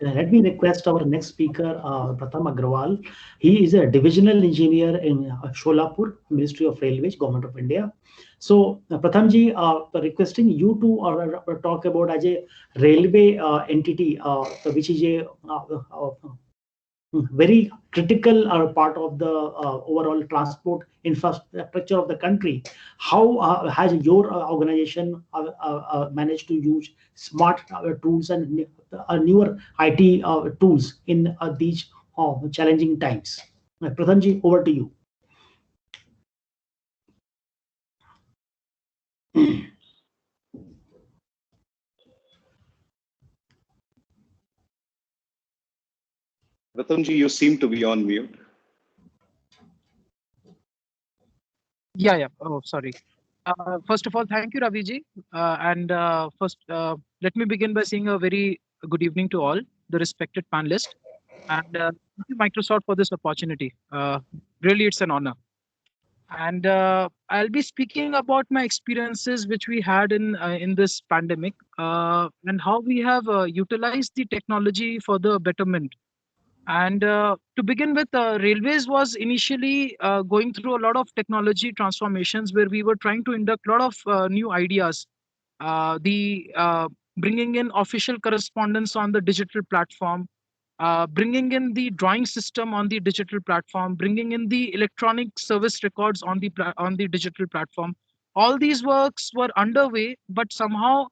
let me request our next speaker, Pratham Agrawal. He is a divisional engineer in Sholapur, Ministry of Railways, Government of India. So, Pratham ji, requesting you to talk about as a railway entity, which is a very critical part of the overall transport infrastructure of the country. How has your organization managed to use smart tools and newer IT tools in these challenging times? Pratham ji, over to you. Pratham ji, you seem to be on mute. Yeah. Oh, sorry. First of all, thank you, Ravi ji. First, let me begin by saying a very good evening to all the respected panelists. And thank you, Microsoft, for this opportunity. Really, it's an honor. And I'll be speaking about my experiences which we had in this pandemic and how we have utilized the technology for the betterment. And to begin with, Railways was initially going through a lot of technology transformations where we were trying to induct a lot of new ideas. Bringing in official correspondence on the digital platform, bringing in the drawing system on the digital platform, bringing in the electronic service records on the digital platform. All these works were underway, but somehow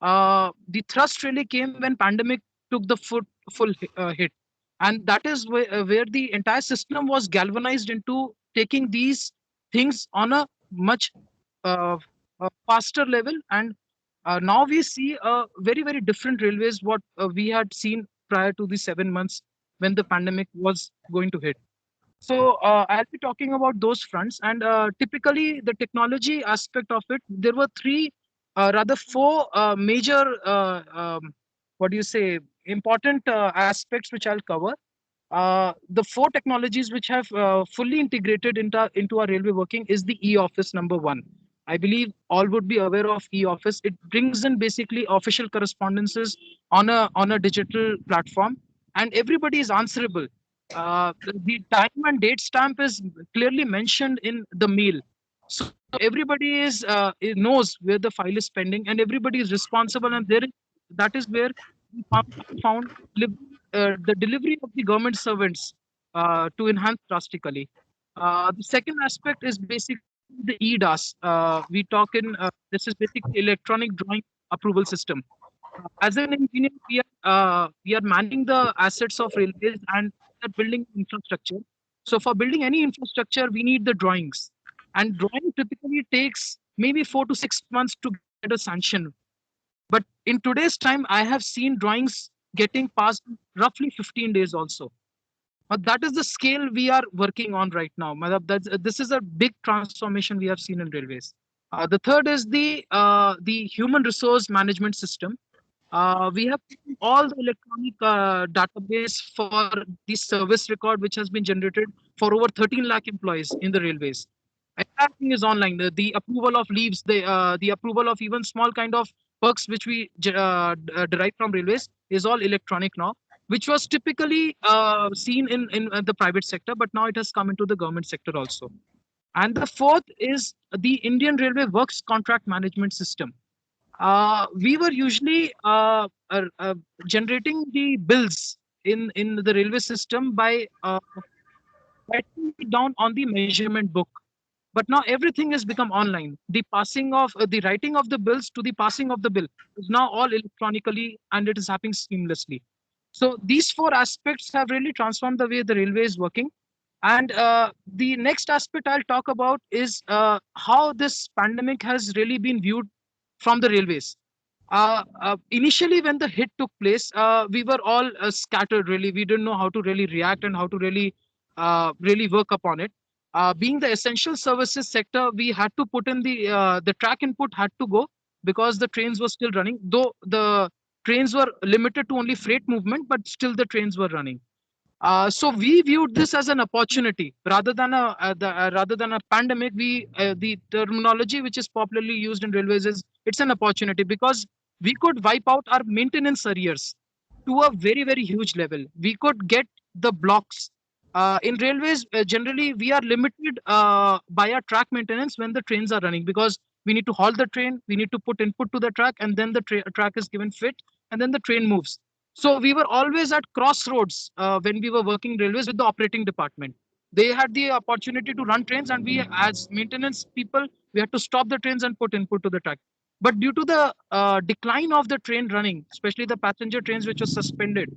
the thrust really came when pandemic took the full hit. And that is where the entire system was galvanized into taking these things on a much faster level. And now we see a very, very different railways what we had seen prior to the 7 months when the pandemic was going to hit. So I'll be talking about those fronts, and typically the technology aspect of it, there were rather four major, what do you say, important aspects which I'll cover. The four technologies which have fully integrated into our railway working is the e-office number one. I believe all would be aware of e-office. It brings in basically official correspondences on a digital platform, and everybody is answerable. The time and date stamp is clearly mentioned in the mail, so everybody knows where the file is pending, and everybody is responsible. And that is where we found the delivery of the government servants to enhance drastically. The second aspect is basically the EDAS. This is basically electronic drawing approval system. As an engineer, we are managing the assets of railways and we are building infrastructure. So for building any infrastructure, we need the drawings, and drawing typically takes maybe 4 to 6 months to get a sanction. But in today's time, I have seen drawings getting passed roughly 15 days also. That is the scale we are working on right now. This is a big transformation we have seen in railways. The third is the human resource management system. We have all the electronic database for the service record, which has been generated for over 13 lakh employees in the railways. Everything is online. The approval of leaves, the approval of even small kind of perks which we derive from railways is all electronic now, which was typically seen in the private sector, but now it has come into the government sector also. And the fourth is the Indian Railway Works Contract Management System. We were usually generating the bills in the railway system by writing it down on the measurement book. But now everything has become online. The passing of the writing of the bills to the passing of the bill is now all electronically, and it is happening seamlessly. So these four aspects have really transformed the way the railway is working. And the next aspect I'll talk about is how this pandemic has really been viewed from the railways. Initially, when the hit took place, we were all scattered. Really, we didn't know how to really react and how to really work upon it. Being the essential services sector, we had to put in the track input had to go because the trains were still running. Though the trains were limited to only freight movement, but still the trains were running. So we viewed this as an opportunity rather than a pandemic. The terminology which is popularly used in railways is it's an opportunity because we could wipe out our maintenance arrears to a very, very huge level. We could get the blocks. In railways, generally we are limited by our track maintenance when the trains are running because we need to halt the train, we need to put input to the track, and then the track is given fit, and then the train moves. So we were always at crossroads when we were working railways with the operating department. They had the opportunity to run trains, and we, as maintenance people, we had to stop the trains and put input to the track. But due to the decline of the train running, especially the passenger trains which was suspended,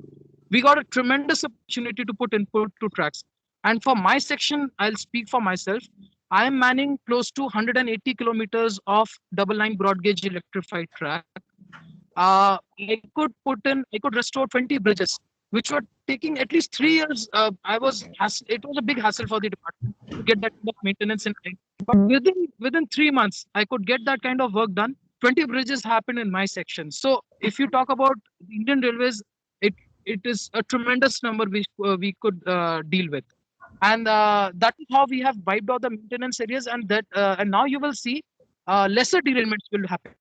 we got a tremendous opportunity to put input to tracks. And for my section, I'll speak for myself. I am manning close to 180 kilometers of double line broad gauge electrified track. I could restore 20 bridges, which were taking at least 3 years. It was a big hassle for the department to get that kind of maintenance in time. But within 3 months, I could get that kind of work done. 20 bridges happened in my section. So if you talk about the Indian Railways, it is a tremendous number which we could deal with. And that is how we have wiped out the maintenance areas, and now you will see lesser derailments will happen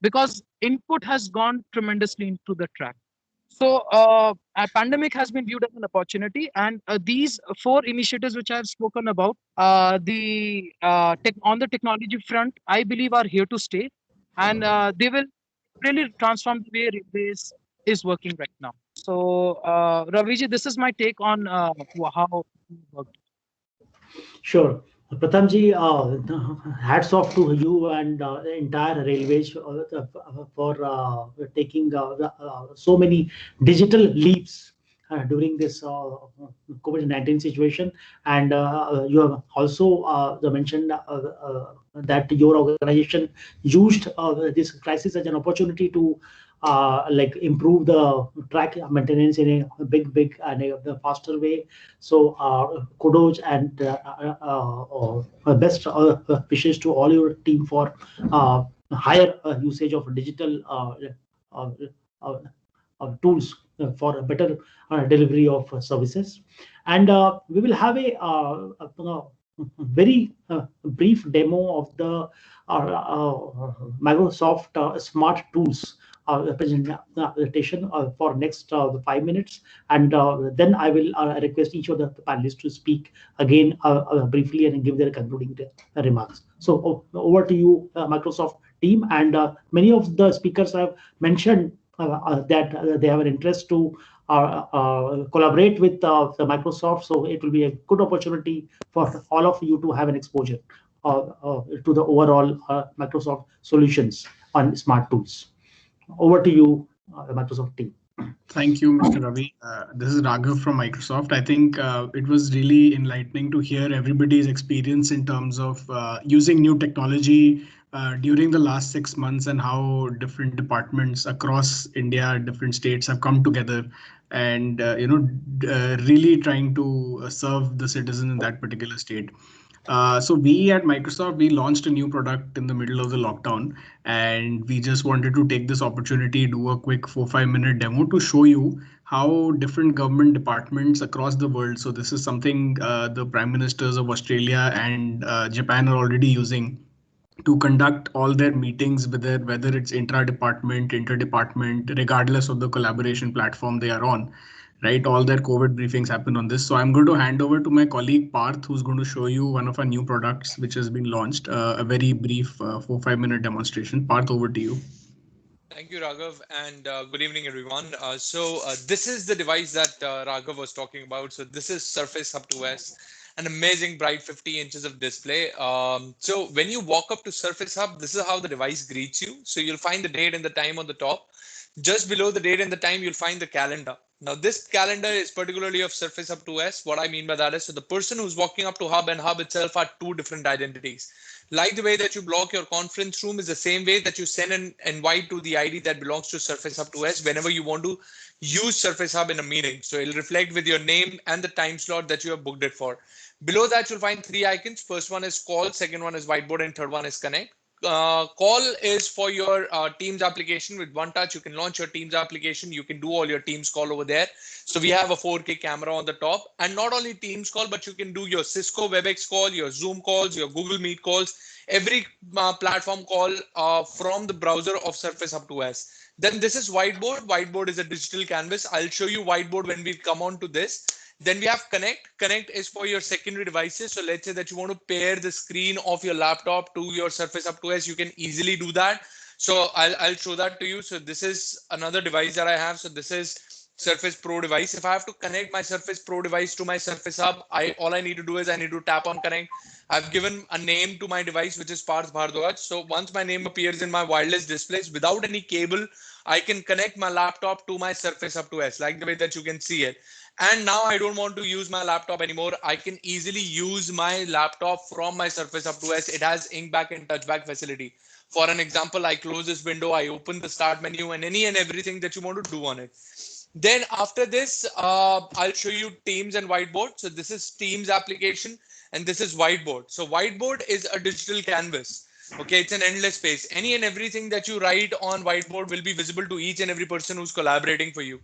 because input has gone tremendously into the track. So a pandemic has been viewed as an opportunity, and these 4 initiatives which I have spoken about, on the technology front, I believe are here to stay, and they will really transform the way railways is working right now. So Raviji, this is my take on how it worked. Sure. Prathamji, hats off to you and the entire railways for taking so many digital leaps during this COVID-19 situation. And you have also mentioned that your organization used this crisis as an opportunity to like improve the track maintenance in a big and a faster way. So kudos and best wishes to all your team for higher usage of digital uh, tools for a better delivery of services. And we will have a very brief demo of the Microsoft Smart Tools presentation for next 5 minutes, and then I will request each of the panelists to speak again briefly and give their concluding remarks. So over to you, Microsoft team. And many of the speakers have mentioned that they have an interest to collaborate with the Microsoft. So it will be a good opportunity for all of you to have an exposure to the overall Microsoft solutions on smart tools. Over to you, Microsoft team. Thank you, Mr. Ravi. This is Raghav from Microsoft. I think it was really enlightening to hear everybody's experience in terms of using new technology during the last 6 months, and how different departments across India, different states have come together and really trying to serve the citizen in that particular state. So we at Microsoft, we launched a new product in the middle of the lockdown, and we just wanted to take this opportunity, do a quick 4-5 minute demo to show you how different government departments across the world. So this is something the Prime Ministers of Australia and Japan are already using to conduct all their meetings, whether it's intra-department, inter-department, regardless of the collaboration platform they are on. Right, all their COVID briefings happen on this. So I'm going to hand over to my colleague Parth, who's going to show you one of our new products which has been launched. A very brief 4-5 minute demonstration. Parth, over to you. Thank you, Raghav, and good evening, everyone. This is the device that Raghav was talking about. So this is Surface Hub 2S, an amazing bright 50 inches of display. So when you walk up to Surface Hub, this is how the device greets you. So you'll find the date and the time on the top. Just below the date and the time, you'll find the calendar. Now, this calendar is particularly of Surface Hub 2S. What I mean by that is, so the person who's walking up to Hub and Hub itself are two different identities. Like the way that you block your conference room is the same way that you send an invite to the ID that belongs to Surface Hub 2S whenever you want to use Surface Hub in a meeting. So it'll reflect with your name and the time slot that you have booked it for. Below that, you'll find three icons. First one is call, second one is whiteboard, and third one is connect. Call is for your Teams application. With one touch, you can launch your Teams application. You can do all your Teams call over there. So we have a 4K camera on the top, and not only Teams call, but you can do your Cisco WebEx call, your Zoom calls, your Google Meet calls, every platform call from the browser of Surface Hub 2S. Then this is whiteboard. Whiteboard is a digital canvas. I'll show you whiteboard when we come on to this. Then we have connect. Connect is for your secondary devices. So let's say that you want to pair the screen of your laptop to your Surface Hub 2S. You can easily do that. So I'll show that to you. So this is another device that I have. So this is Surface Pro device. If I have to connect my Surface Pro device to my Surface Hub, all I need to do is I need to tap on connect. I've given a name to my device, which is Parth Bhardwaj. So once my name appears in my wireless displays without any cable, I can connect my laptop to my Surface Hub 2S, like the way that you can see it. And now I don't want to use my laptop anymore. I can easily use my laptop from my Surface Hub 2S. It has ink back and touchback facility. For an example, I close this window, I open the start menu, and any and everything that you want to do on it. Then after this, I'll show you Teams and Whiteboard. So this is Teams application, and this is Whiteboard. So Whiteboard is a digital canvas. Okay, it's an endless space. Any and everything that you write on Whiteboard will be visible to each and every person who's collaborating for you.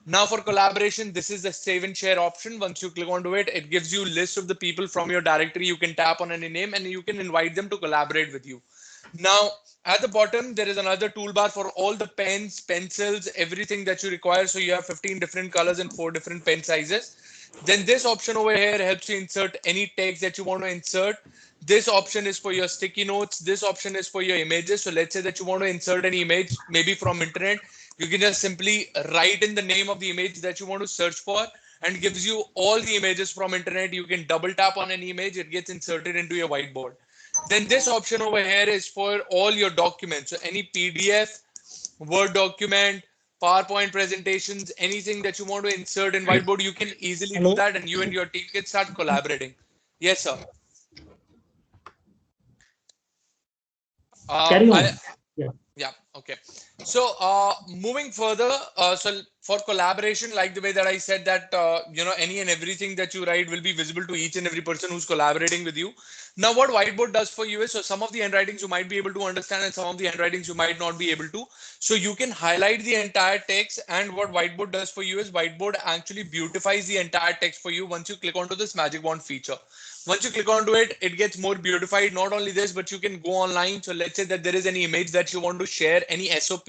Now for collaboration, this is the save and share option. Once you click onto it, it gives you a list of the people from your directory. You can tap on any name and you can invite them to collaborate with you. Now, at the bottom, there is another toolbar for all the pens, pencils, everything that you require. So you have 15 different colors and 4 different pen sizes. Then this option over here helps you insert any text that you want to insert. This option is for your sticky notes. This option is for your images. So let's say that you want to insert an image, maybe from internet. You can just simply write in the name of the image that you want to search for, and gives you all the images from internet. You can double tap on an image, it gets inserted into your whiteboard. Then this option over here is for all your documents. So any PDF, Word document, PowerPoint presentations, anything that you want to insert in whiteboard, you can easily do that, and you and your team can start collaborating. Yes, sir. Carry on. Yeah. Okay. So moving further, so for collaboration, like the way that I said that, any and everything that you write will be visible to each and every person who's collaborating with you. Now, what whiteboard does for you is, so some of the handwritings you might be able to understand and some of the handwritings you might not be able to. So you can highlight the entire text, and what whiteboard does for you is whiteboard actually beautifies the entire text for you once you click onto this magic wand feature. Once you click onto it, it gets more beautified. Not only this, but you can go online. So let's say that there is any image that you want to share, any SOP,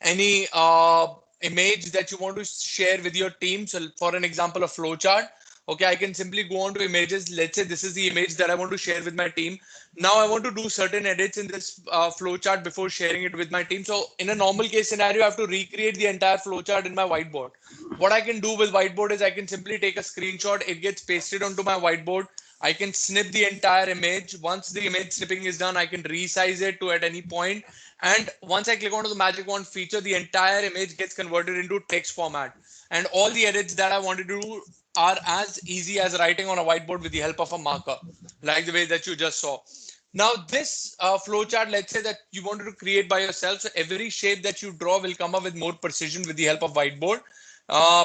any image that you want to share with your team. So for an example, a flowchart. Okay, I can simply go on to images. Let's say this is the image that I want to share with my team. Now I want to do certain edits in this flowchart before sharing it with my team. So in a normal case scenario, I have to recreate the entire flowchart in my whiteboard. What I can do with whiteboard is I can simply take a screenshot. It gets pasted onto my whiteboard. I can snip the entire image. Once the image snipping is done, I can resize it to at any point. And once I click onto the magic wand feature, the entire image gets converted into text format. And all the edits that I want to do are as easy as writing on a whiteboard with the help of a marker, like the way that you just saw. Now this flowchart, let's say that you wanted to create by yourself. So every shape that you draw will come up with more precision with the help of whiteboard.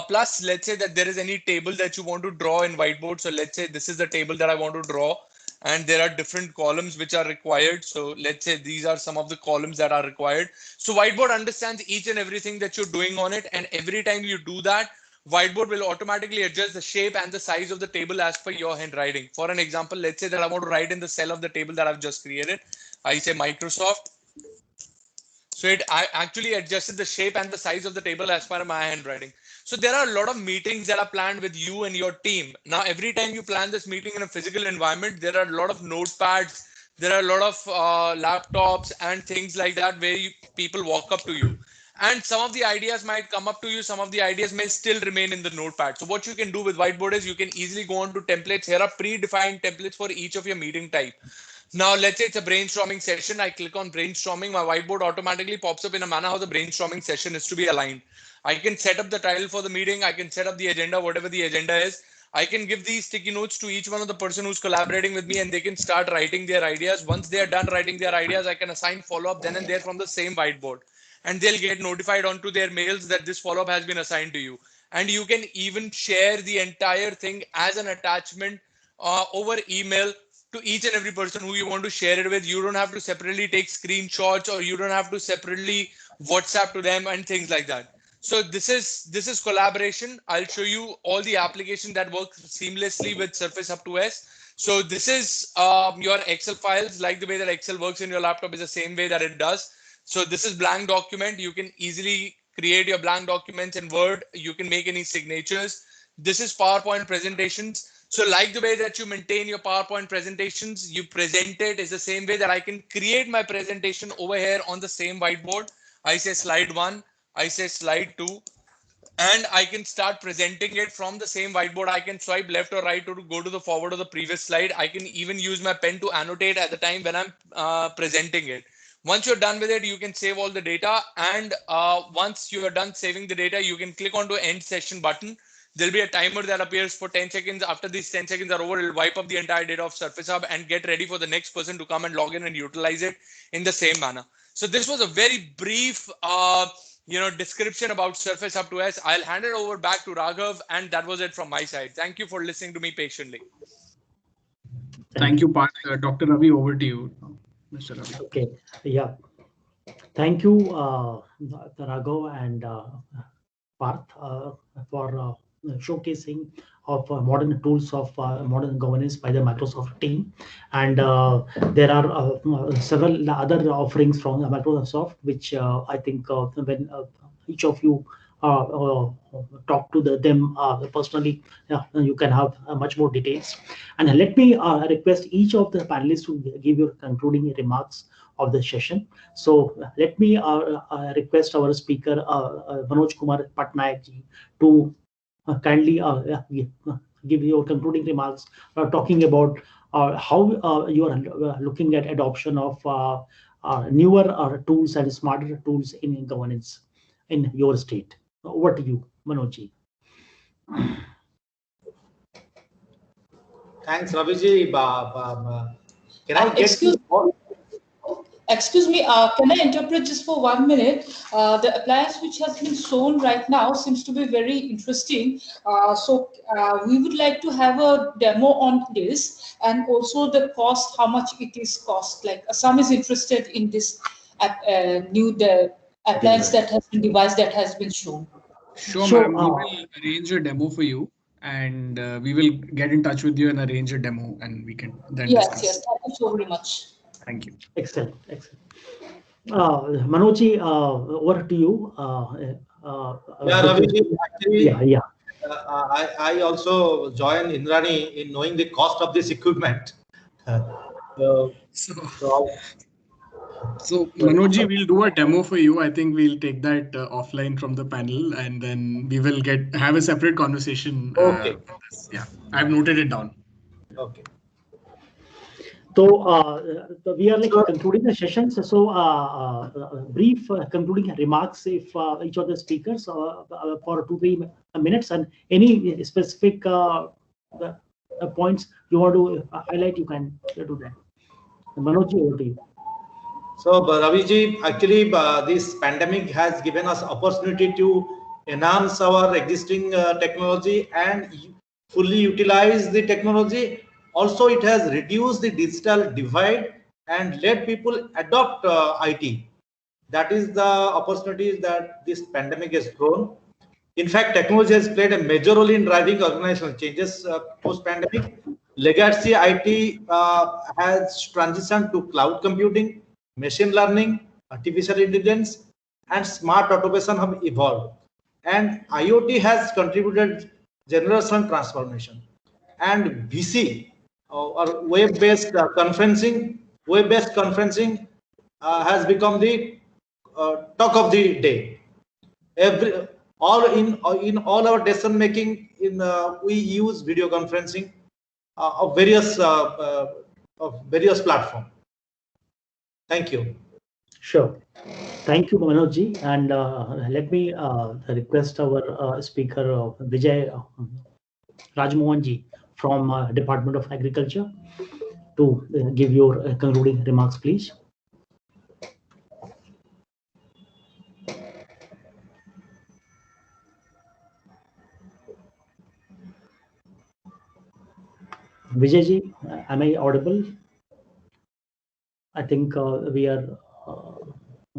Plus, let's say that there is any table that you want to draw in whiteboard. So let's say this is the table that I want to draw, and there are different columns which are required. So let's say these are some of the columns that are required. So whiteboard understands each and everything that you're doing on it. And every time you do that, whiteboard will automatically adjust the shape and the size of the table as per your handwriting. For an example, let's say that I want to write in the cell of the table that I've just created. I say Microsoft. So it actually adjusted the shape and the size of the table as per my handwriting. So there are a lot of meetings that are planned with you and your team. Now, every time you plan this meeting in a physical environment, there are a lot of notepads, there are a lot of laptops and things like that where people walk up to you. And some of the ideas might come up to you. Some of the ideas may still remain in the notepad. So what you can do with whiteboard is you can easily go on to templates. Here are predefined templates for each of your meeting type. Now, let's say it's a brainstorming session. I click on brainstorming. My whiteboard automatically pops up in a manner how the brainstorming session is to be aligned. I can set up the title for the meeting. I can set up the agenda, whatever the agenda is. I can give these sticky notes to each one of the person who's collaborating with me, and they can start writing their ideas. Once they are done writing their ideas, I can assign follow-up then and there from the same whiteboard. And they'll get notified onto their mails that this follow-up has been assigned to you. And you can even share the entire thing as an attachment over email to each and every person who you want to share it with. You don't have to separately take screenshots, or you don't have to separately WhatsApp to them and things like that. So this is collaboration. I'll show you all the application that works seamlessly with Surface Hub 2S. So this is your Excel files. Like the way that Excel works in your laptop is the same way that it does. So this is blank document. You can easily create your blank documents in Word. You can make any signatures. This is PowerPoint presentations. So like the way that you maintain your PowerPoint presentations, you present it is the same way that I can create my presentation over here on the same whiteboard. I say slide 1, I say slide 2, and I can start presenting it from the same whiteboard. I can swipe left or right to go to the forward of the previous slide. I can even use my pen to annotate at the time when I'm presenting it. Once you're done with it, you can save all the data. And once you are done saving the data, you can click on to end session button. There'll be a timer that appears for 10 seconds. After these 10 seconds are over, it'll wipe up the entire data of Surface Hub and get ready for the next person to come and log in and utilize it in the same manner. So this was a very brief description about Surface Hub 2S. I'll hand it over back to Raghav, and that was it from my side. Thank you for listening to me patiently. Thank you, Dr. Ravi, over to you, Mr. Ravi. Okay, yeah. Thank you, Raghav and Parth, for showcasing of modern tools of modern governance by the Microsoft team. And there are several other offerings from Microsoft, which I think when each of you talk to them personally, you can have much more details. And let me request each of the panelists to give your concluding remarks of the session. So let me request our speaker, Manoj Kumar Patnaik ji, to kindly give your concluding remarks, talking about how you are looking at adoption of newer tools and smarter tools in governance in your state. Over to you, Manoj. Thanks, Raviji. Can I get Excuse me, can I interpret just for 1 minute? The appliance which has been shown right now seems to be very interesting. So we would like to have a demo on this, and also the cost, how much it is cost. Like some is interested in this appliance that has been device that has been shown. Sure, ma'am. We will arrange a demo for you, and we will get in touch with you and arrange a demo, and we can then discuss. Yes. Thank you so very much. Thank you. Excellent. Manoj, over to you. Raviji, actually, yeah. I also join Indrani in knowing the cost of this equipment. So Manoj, we'll do a demo for you. I think we'll take that offline from the panel, and then we will have a separate conversation. Okay. Yeah, I've noted it down. Okay. So we are concluding the session. So brief concluding remarks if each of the speakers for 2-3 minutes, and any specific points you want to highlight, you can do that. Manoj, over to you. So Raviji, actually this pandemic has given us opportunity to enhance our existing technology and fully utilize the technology. Also, it has reduced the digital divide and let people adopt IT. That is the opportunities that this pandemic has thrown. In fact, technology has played a major role in driving organizational changes post-pandemic. Legacy IT has transitioned to cloud computing, machine learning, artificial intelligence, and smart automation have evolved. And IoT has contributed generational transformation. And VC, or web-based conferencing, has become the talk of the day. In all our decision making, we use video conferencing of various platforms. Thank you. Sure. Thank you, Manoj. And let me request our speaker, Vijay Rajmohanji from Department of Agriculture, to give your concluding remarks, please. Vijayji, am I audible? I think we are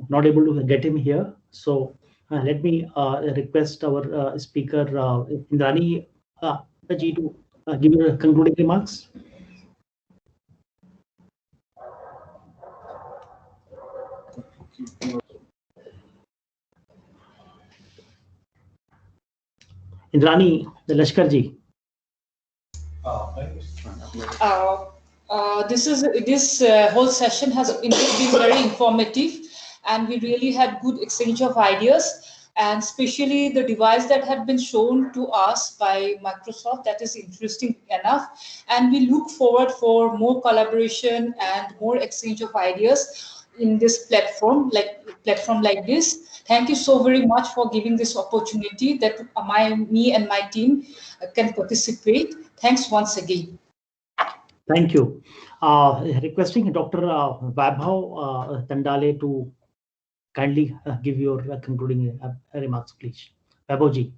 not able to get him here. So let me request our speaker, Indrani ji, to give your concluding remarks. Indrani Lashkar ji. This whole session has indeed been very informative, and we really had good exchange of ideas, and especially the device that had been shown to us by Microsoft, that is interesting enough, and we look forward for more collaboration and more exchange of ideas in this platform like this. Thank you so very much for giving this opportunity that me and my team can participate. Thanks once again. Thank you. Requesting Dr. Vaibhav Tandale to kindly give your concluding remarks, please. Vaibhavji.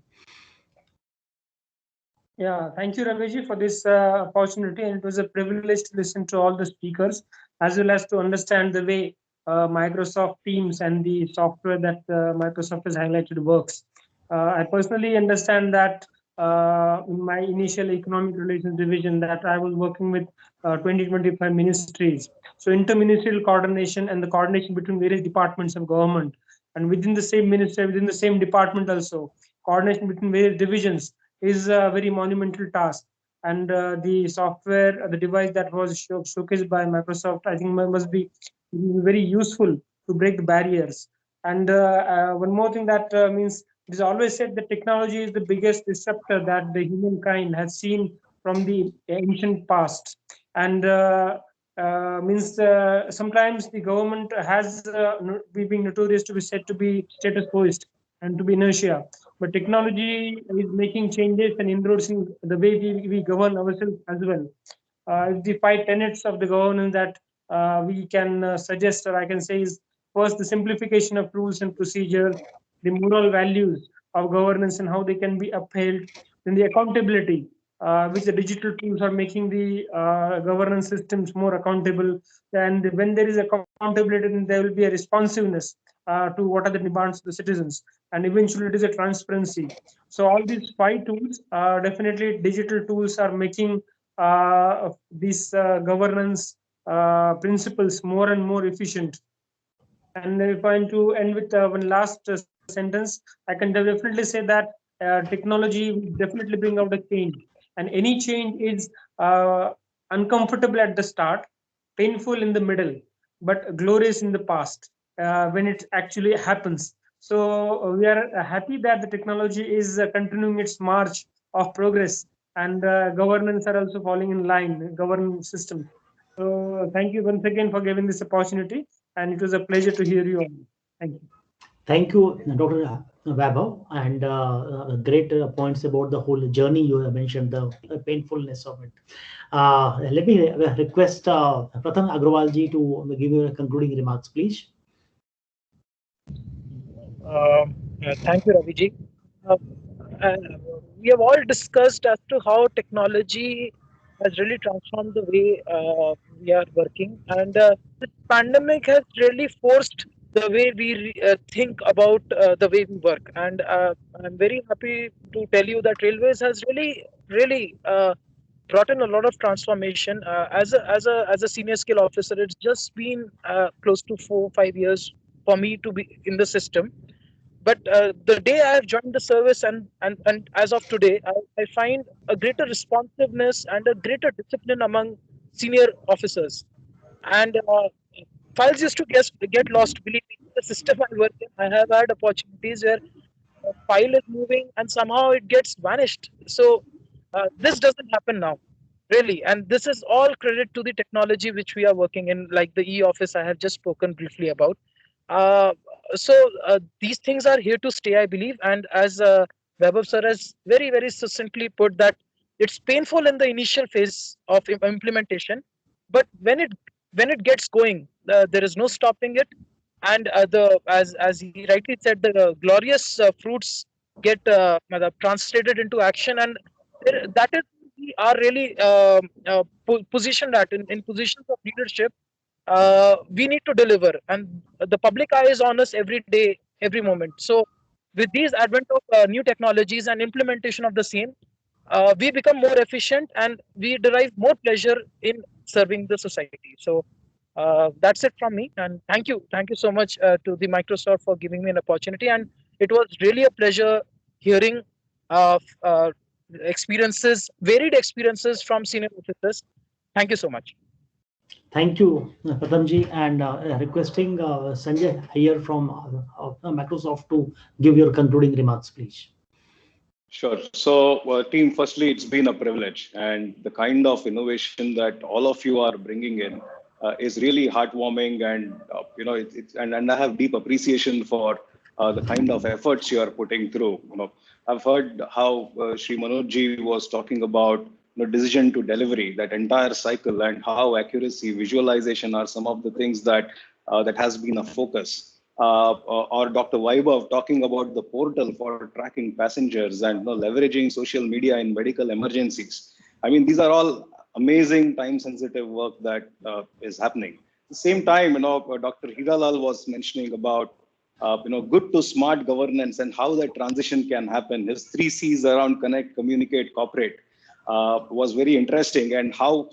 Yeah, thank you, Raviji, for this opportunity. And it was a privilege to listen to all the speakers, as well as to understand the way Microsoft Teams and the software that Microsoft has highlighted works. I personally understand that in my initial economic relations division that I was working with 20-25 ministries. So interministerial coordination and the coordination between various departments of government, and within the same ministry, within the same department also, coordination between various divisions is a very monumental task. And the software, the device that was showcased by Microsoft, I think must be very useful to break the barriers. And one more thing that means, it is always said that technology is the biggest disruptor that the humankind has seen from the ancient past. And sometimes the government has been notorious to be said to be status quoist. and to be inertia. But technology is making changes and inroads in the way we govern ourselves as well. The 5 tenets of the governance that we can suggest, or I can say, is first the simplification of rules and procedure, the moral values of governance and how they can be upheld, then the accountability, which the digital tools are making the governance systems more accountable. And when there is accountability, then there will be a responsiveness to what are the demands of the citizens. And eventually it is a transparency. So all these 5 tools, definitely digital tools are making these governance principles more and more efficient. And if I'm to end with one last sentence, I can definitely say that technology will definitely bring out a change. And any change is uncomfortable at the start, painful in the middle, but glorious in the past when it actually happens. So we are happy that the technology is continuing its march of progress, and governance are also falling in line, governance system. So thank you once again for giving this opportunity, and it was a pleasure to hear you all. Thank you. Thank you, Dr. Vaibhav, and great points about the whole journey you have mentioned, the painfulness of it. Let me request Pratham Agrawalji to give you concluding remarks, please. Thank you, Raviji. We have all discussed as to how technology has really transformed the way we are working, and this pandemic has really forced the way we think about the way we work. And I'm very happy to tell you that Railways has really brought in a lot of transformation. As a senior skill officer, it's just been close to 4-5 years for me to be in the system. But the day I have joined the service and as of today, I find a greater responsiveness and a greater discipline among senior officers. And files used to get lost. Believe me, the system I work in, I have had opportunities where a file is moving and somehow it gets vanished. So this doesn't happen now, really. And this is all credit to the technology which we are working in, like the e-office I have just spoken briefly about. So these things are here to stay, I believe. And as Vaibhav sir has very succinctly put that it's painful in the initial phase of implementation, but when it gets going, there is no stopping it. And as he rightly said, the glorious fruits get translated into action, and that is we are really positioned at in positions of leadership. We need to deliver, and the public eye is on us every day, every moment. So with these advent of new technologies and implementation of the same, we become more efficient and we derive more pleasure in serving the society. So that's it from me, and thank you so much to the Microsoft for giving me an opportunity. And it was really a pleasure hearing varied experiences from senior officers. Thank you so much. Thank you, Prathamji, and requesting Sanjay Iyer from Microsoft to give your concluding remarks, please. Sure. So, team, firstly, it's been a privilege, and the kind of innovation that all of you are bringing in is really heartwarming, and and I have deep appreciation for the kind of efforts you are putting through. I've heard how Sri Manoj ji was talking about decision to delivery, that entire cycle, and how accuracy, visualization are some of the things that that has been a focus. Or Dr. Vaibhav talking about the portal for tracking passengers and leveraging social media in medical emergencies. I mean, these are all amazing time-sensitive work that is happening. At the same time, Dr. Hiralal was mentioning about good to smart governance and how that transition can happen. His 3 C's around connect, communicate, cooperate was very interesting, and how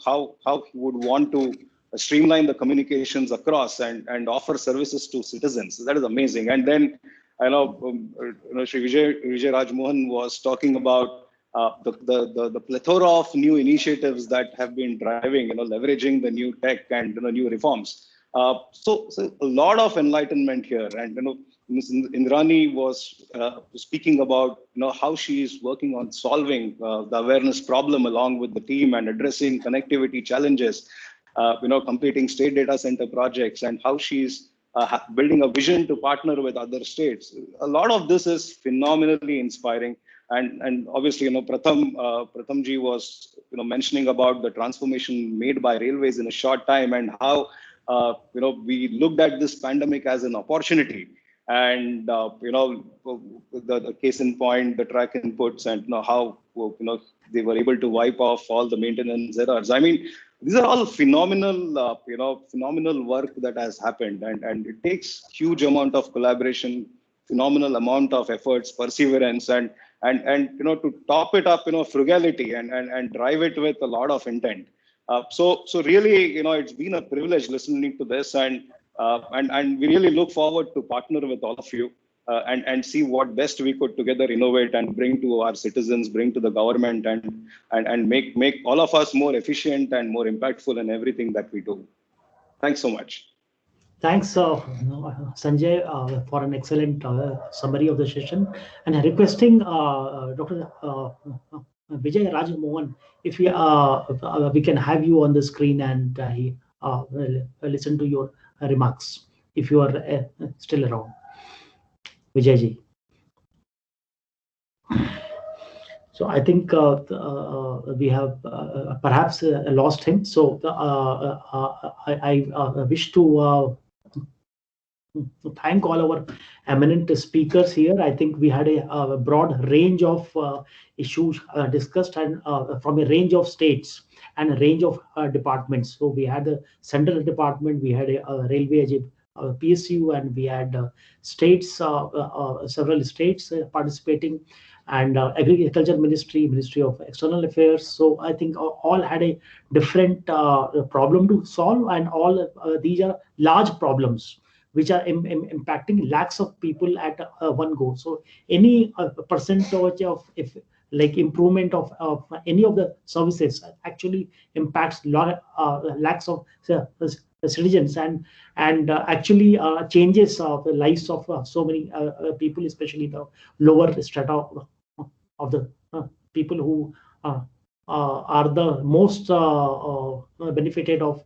he would want to streamline the communications across and offer services to citizens. That is amazing. And then I know Shri Vijay Rajmohan was talking about the plethora of new initiatives that have been driving, leveraging the new tech and new reforms. So a lot of enlightenment here. And Ms. Indrani was speaking about how she is working on solving the awareness problem along with the team and addressing connectivity challenges. Completing state data center projects, and how she's building a vision to partner with other states. A lot of this is phenomenally inspiring. And obviously, Pratham ji was, mentioning about the transformation made by railways in a short time, and how, we looked at this pandemic as an opportunity. And, the case in point, the track inputs, and how, they were able to wipe off all the maintenance errors. I mean, these are all phenomenal, phenomenal work that has happened, and it takes huge amount of collaboration, phenomenal amount of efforts, perseverance, and to top it up, frugality, and drive it with a lot of intent. So really, it's been a privilege listening to this, and we really look forward to partner with all of you, and see what best we could together innovate and bring to our citizens, bring to the government, and make all of us more efficient and more impactful in everything that we do. Thanks so much. Thanks, Sanjay, for an excellent summary of the session, and requesting Dr. Vijay Rajamohan, if we can have you on the screen and listen to your remarks, if you are still around. Vijay ji. So I think we have perhaps lost him. So I wish to thank all our eminent speakers here. I think we had a broad range of issues discussed, and from a range of states and a range of departments. So we had a central department, we had a railway PSU, and we had states, several states participating, and Agriculture Ministry, Ministry of External Affairs. So I think all had a different problem to solve, and all these are large problems which are impacting lakhs of people at one go. So any percentage of improvement of any of the services actually impacts lakhs of citizens, and actually changes the lives of so many people, especially the lower strata of the people who are the most benefited of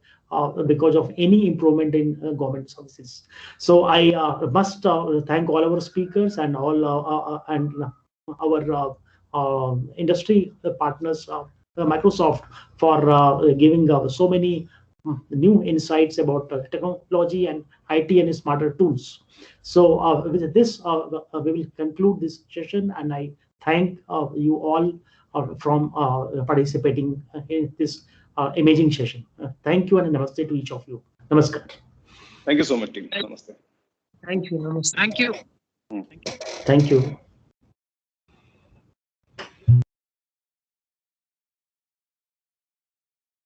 because of any improvement in government services. So I must thank all our speakers and all and our industry partners, Microsoft, for giving so many new insights about technology and IT and smarter tools. So with this, we will conclude this session, and I thank you all from participating in this amazing session. Thank you, and namaste to each of you. Namaskar. Thank you so much, team. Namaste. Thank you. Namaste. Thank you. Thank you.